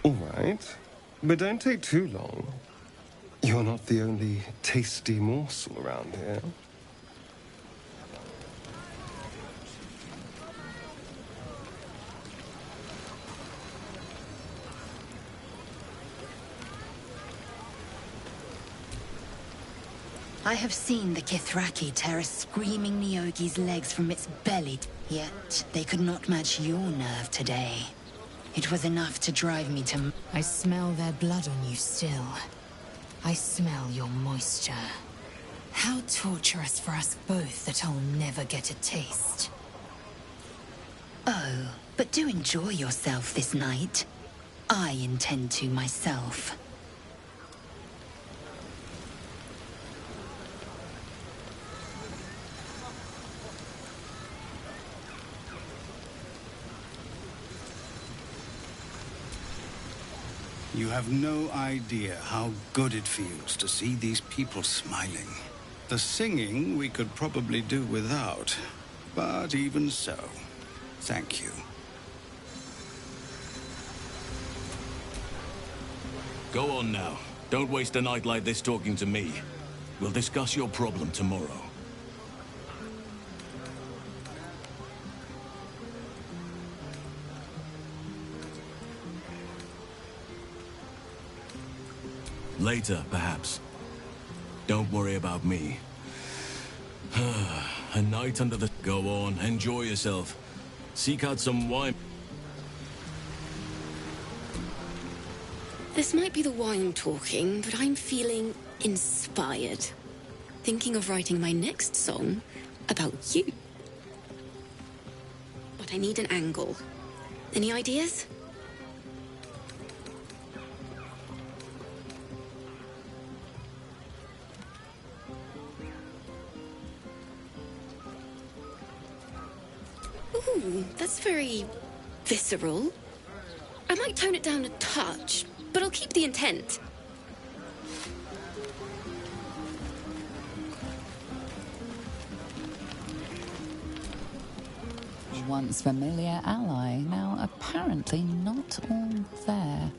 All right, but don't take too long. You're not the only tasty morsel around here. I have seen the Kithraki tear a screaming Neogi's legs from its belly, yet they could not match your nerve today. It was enough to drive me to... I smell their blood on you still. I smell your moisture. How torturous for us both that I'll never get a taste. Oh, but do enjoy yourself this night. I intend to myself. You have no idea how good it feels to see these people smiling. The singing we could probably do without, but even so, thank you. Go on now. Don't waste a night like this talking to me. We'll discuss your problem tomorrow. Later, perhaps. Don't worry about me. A night under the... Go on, enjoy yourself. Seek out some wine. This might be the wine talking, but I'm feeling inspired. Thinking of writing my next song about you. But I need an angle. Any ideas? Ooh, that's very visceral. I might tone it down a touch, but I'll keep the intent. Once familiar ally, now apparently not all there.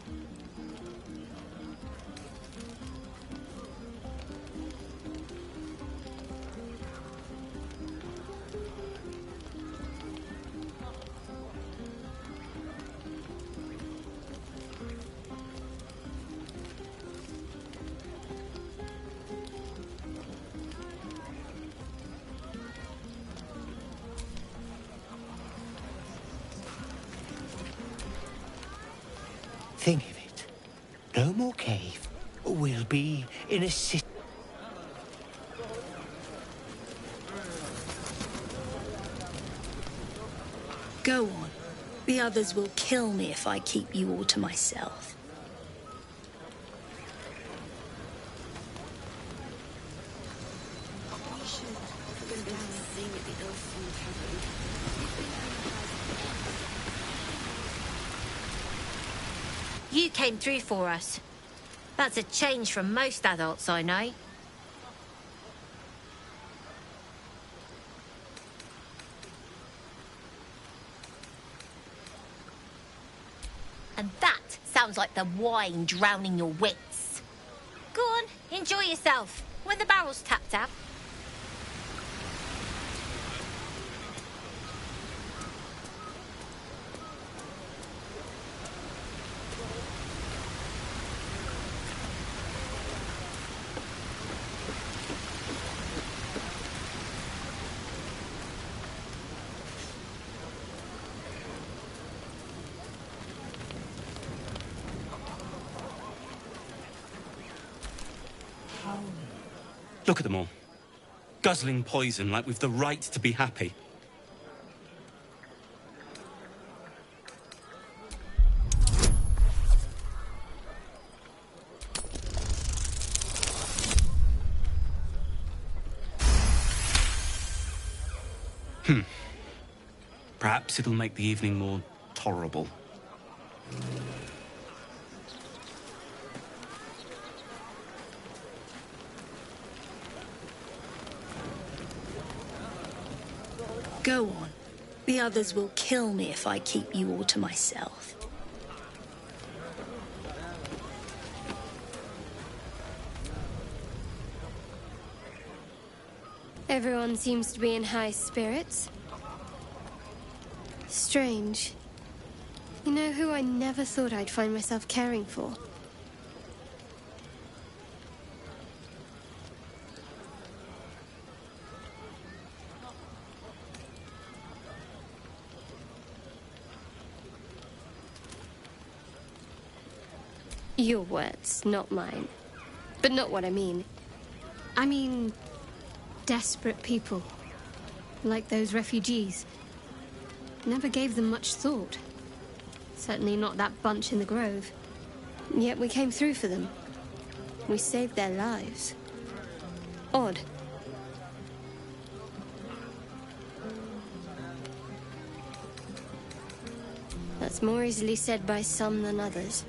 Think of it. No more cave. We'll be in a city. Go on. The others will kill me if I keep you all to myself. You came through for us. That's a change from most adults I know. And that sounds like the wine drowning your wits. Go on, enjoy yourself. When the barrel's tapped out. Look at them all. Guzzling poison like we've the right to be happy. Perhaps it'll make the evening more tolerable. Go on. The others will kill me if I keep you all to myself. Everyone seems to be in high spirits. Strange. You know who I never thought I'd find myself caring for? Your words, not mine. But not what I mean. I mean, desperate people. Like those refugees. Never gave them much thought. Certainly not that bunch in the grove. Yet we came through for them. We saved their lives. Odd. That's more easily said by some than others.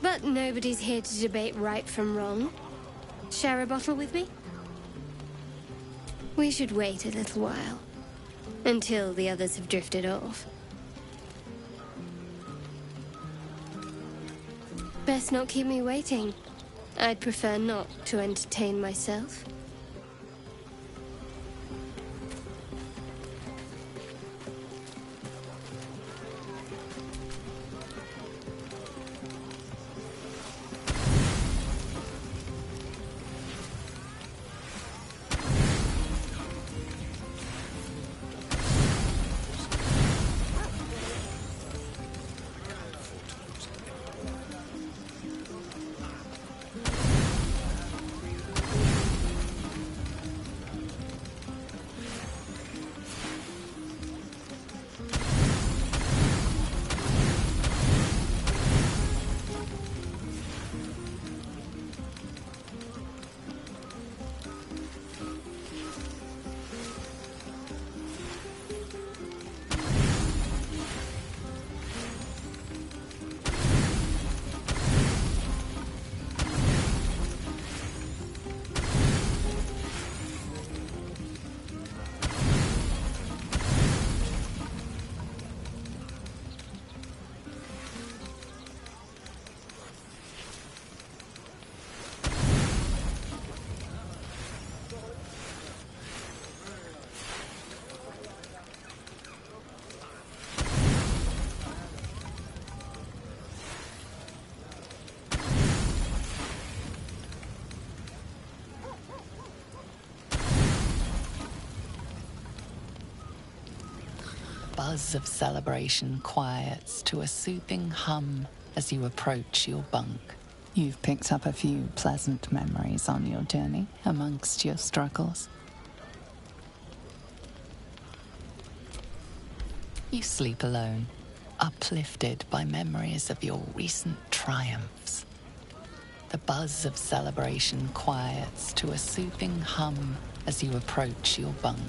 But nobody's here to debate right from wrong. Share a bottle with me? We should wait a little while. Until the others have drifted off. Best not keep me waiting. I'd prefer not to entertain myself. Buzz of celebration quiets to a soothing hum as you approach your bunk. You've picked up a few pleasant memories on your journey amongst your struggles. You sleep alone, uplifted by memories of your recent triumphs. The buzz of celebration quiets to a soothing hum as you approach your bunk.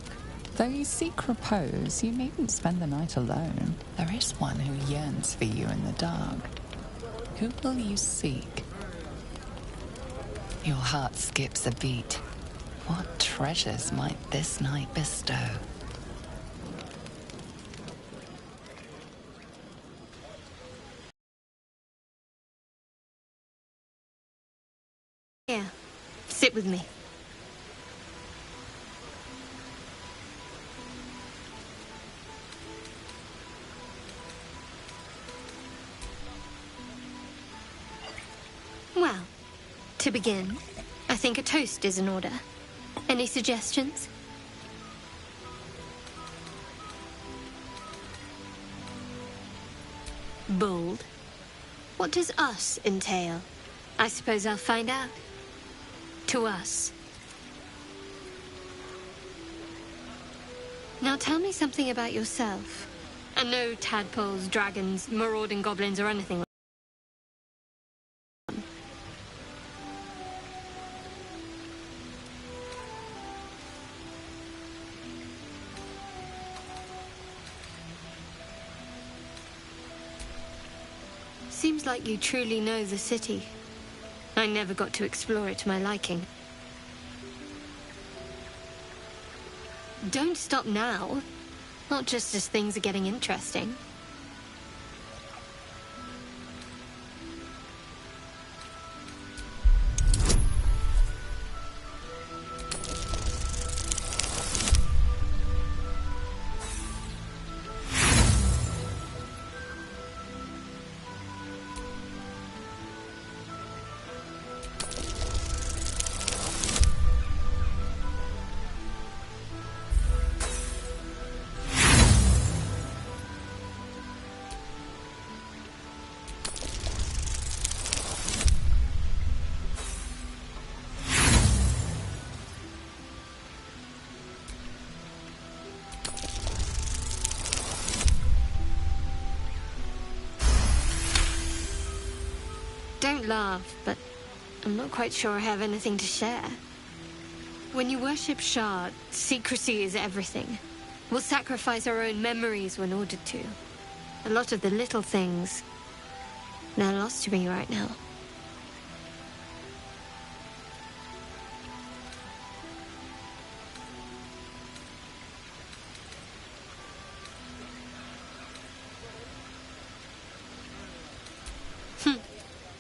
Though you seek repose, you needn't spend the night alone. There is one who yearns for you in the dark. Who will you seek? Your heart skips a beat. What treasures might this night bestow? Here, sit with me. Well, to begin, I think a toast is in order. Any suggestions? Bold. What does us entail? I suppose I'll find out. To us. Now tell me something about yourself. And no tadpoles, dragons, marauding goblins or anything like that. Seems like you truly know the city. I never got to explore it to my liking. Don't stop now. Not just as things are getting interesting. Don't laugh, but I'm not quite sure I have anything to share. When you worship Shard, secrecy is everything. We'll sacrifice our own memories when ordered to. A lot of the little things, they're lost to me right now.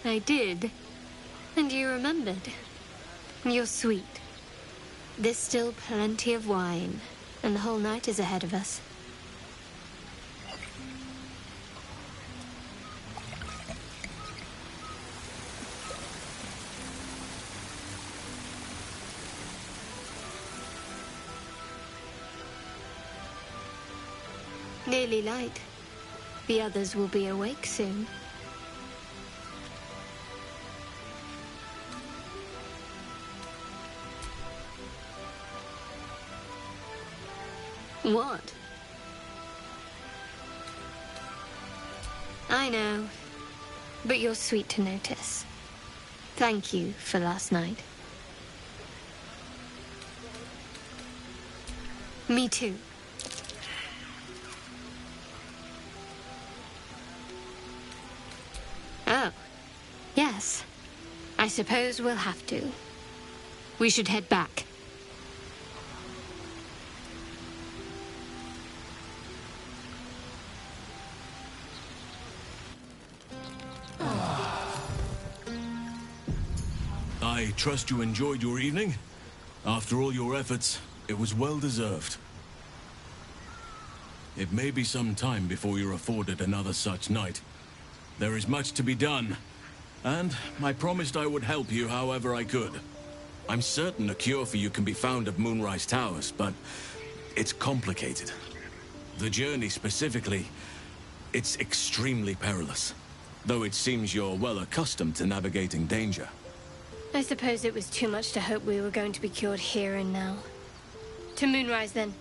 I did. And you remembered. You're sweet. There's still plenty of wine, and the whole night is ahead of us. Nearly light. The others will be awake soon. What? I know, but you're sweet to notice. Thank you for last night. Me too. Oh, yes. I suppose we'll have to. We should head back. I trust you enjoyed your evening. After all your efforts, it was well deserved. It may be some time before you're afforded another such night. There is much to be done, and I promised I would help you however I could. I'm certain a cure for you can be found at Moonrise Towers, but it's complicated. The journey specifically, it's extremely perilous, though it seems you're well accustomed to navigating danger. I suppose it was too much to hope we were going to be cured here and now. To Moonrise, then.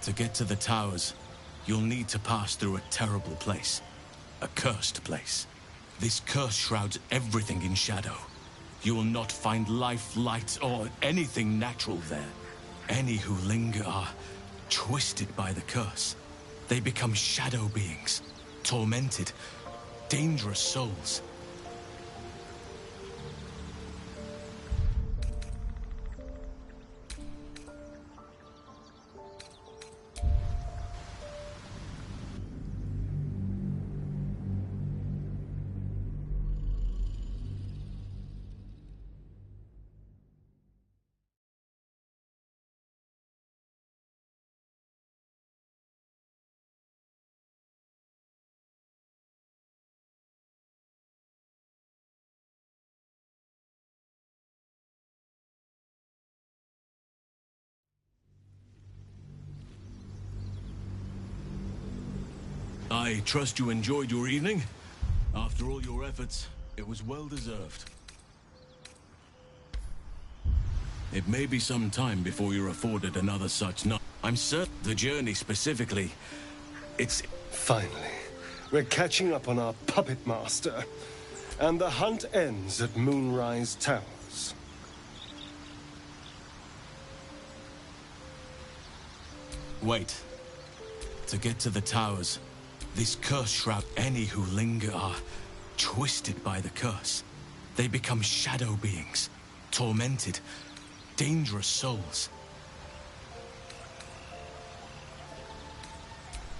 To get to the towers, you'll need to pass through a terrible place. A cursed place. This curse shrouds everything in shadow. You will not find life, light, or anything natural there. Any who linger are twisted by the curse. They become shadow beings, tormented, dangerous souls. I trust you enjoyed your evening. After all your efforts, it was well deserved. It may be some time before you're afforded another such night. I'm certain the journey specifically, it's... Finally, we're catching up on our puppet master. And the hunt ends at Moonrise Towers. Wait. To get to the towers, this curse shroud any who linger are twisted by the curse. They become shadow beings, tormented, dangerous souls.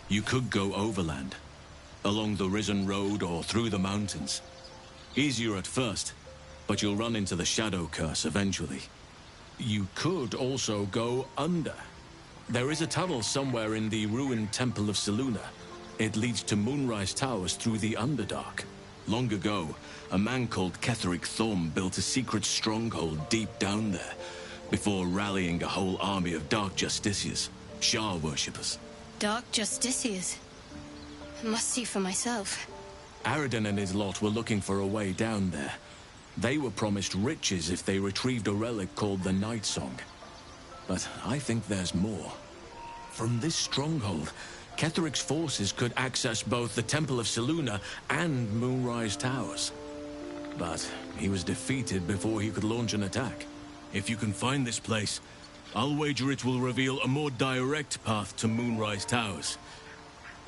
You could go overland, along the Risen Road or through the mountains. Easier at first, but you'll run into the shadow curse eventually. You could also go under. There is a tunnel somewhere in the ruined Temple of Selûne. It leads to Moonrise Towers through the Underdark. Long ago, a man called Ketheric Thorm built a secret stronghold deep down there, before rallying a whole army of Dark Justiciars, Shah worshippers. Dark Justiciars. Must see for myself. Aradin and his lot were looking for a way down there. They were promised riches if they retrieved a relic called the Night Song. But I think there's more. From this stronghold, Ketheric's forces could access both the Temple of Selûne and Moonrise Towers. But he was defeated before he could launch an attack. If you can find this place, I'll wager it will reveal a more direct path to Moonrise Towers.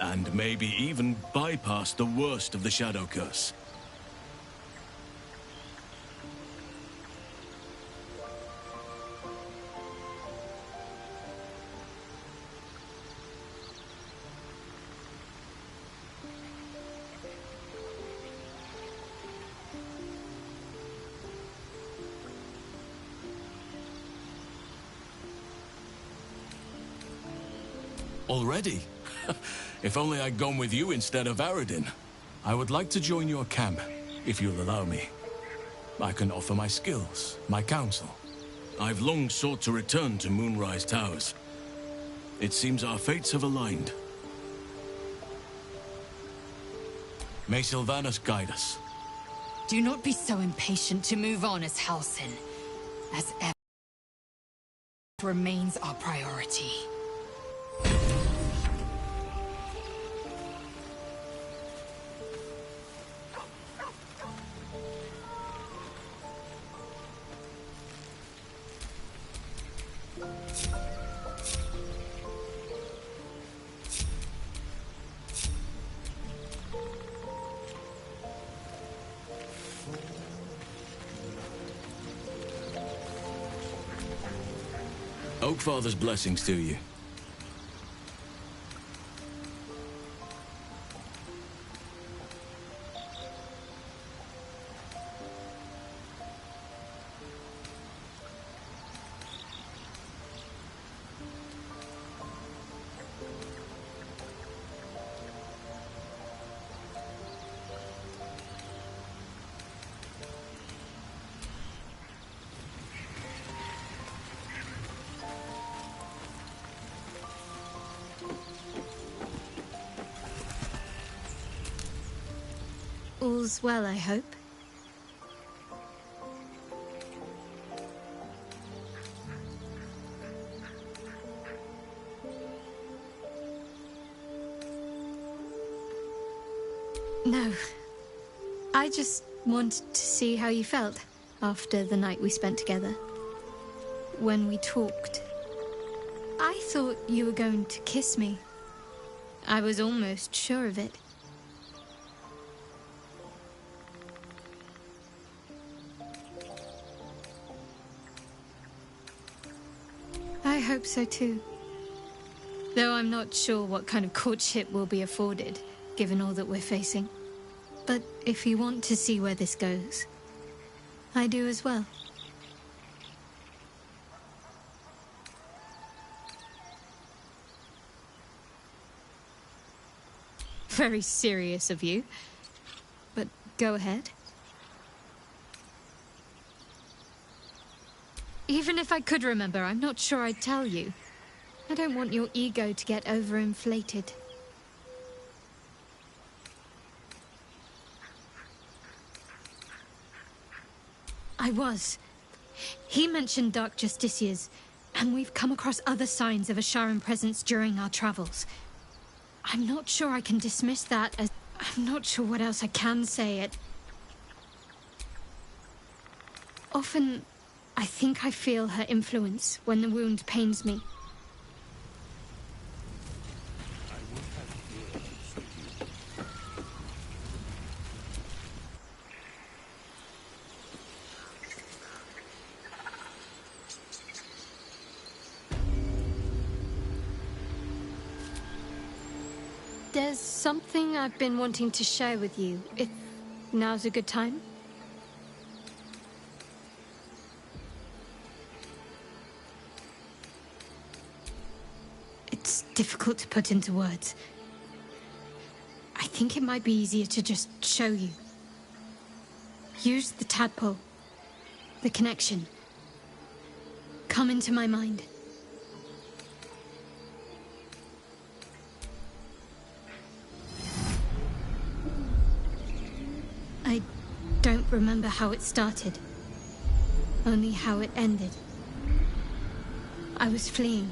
And maybe even bypass the worst of the Shadow Curse. Already? If only I'd gone with you instead of Aradin. I would like to join your camp, if you'll allow me. I can offer my skills, my counsel. I've long sought to return to Moonrise Towers. It seems our fates have aligned. May Sylvanas guide us. Do not be so impatient to move on as Halsin. As ever remains our priority. Oakfather's blessings to you. All's well, I hope. No. I just wanted to see how you felt after the night we spent together. When we talked, I thought you were going to kiss me. I was almost sure of it. I hope so too. Though I'm not sure what kind of courtship will be afforded, given all that we're facing. But if you want to see where this goes, I do as well. Very serious of you. But go ahead. Even if I could remember, I'm not sure I'd tell you. I don't want your ego to get overinflated. I was. He mentioned Dark Justiciars, and we've come across other signs of a Sharan presence during our travels. I'm not sure I can dismiss that as... I'm not sure what else I can say. Often, I think I feel her influence when the wound pains me. There's something I've been wanting to share with you, if now's a good time. It's difficult to put into words. I think it might be easier to just show you. Use the tadpole. The connection. Come into my mind. I don't remember how it started. Only how it ended. I was fleeing.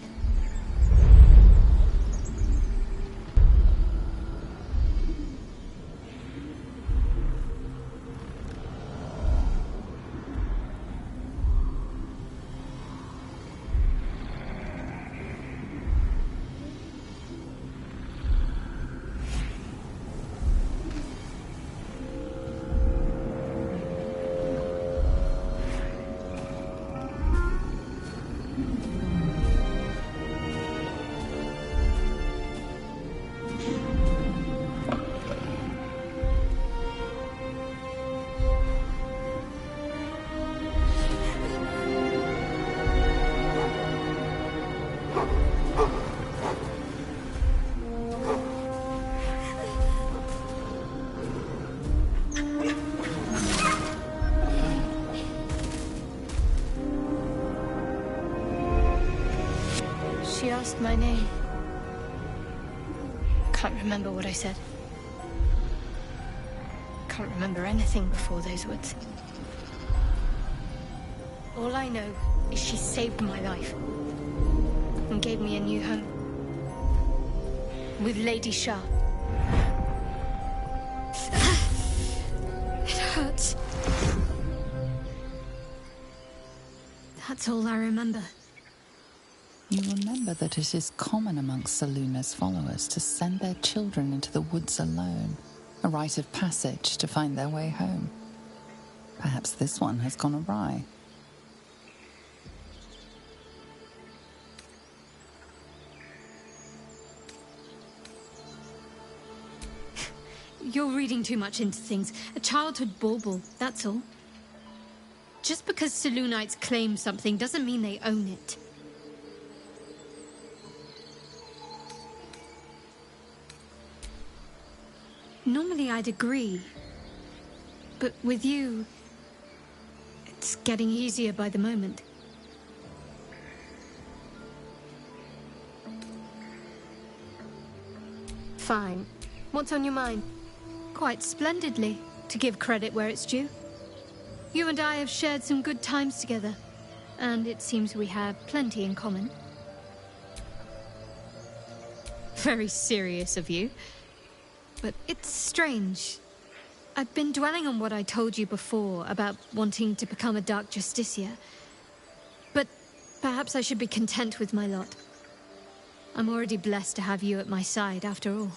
She asked my name. Can't remember what I said. Can't remember anything before those words. All I know is she saved my life and gave me a new home with Lady Shah. It hurts. That's all I remember. You remember that it is common amongst Seluna's followers to send their children into the woods alone, a rite of passage to find their way home. Perhaps this one has gone awry. You're reading too much into things. A childhood bauble, that's all. Just because Selunites claim something doesn't mean they own it. Normally I'd agree, but with you, it's getting easier by the moment. Fine. What's on your mind? Quite splendidly, to give credit where it's due. You and I have shared some good times together, and it seems we have plenty in common. Very serious of you. But it's strange. I've been dwelling on what I told you before about wanting to become a Dark Justicia. But perhaps I should be content with my lot. I'm already blessed to have you at my side, after all.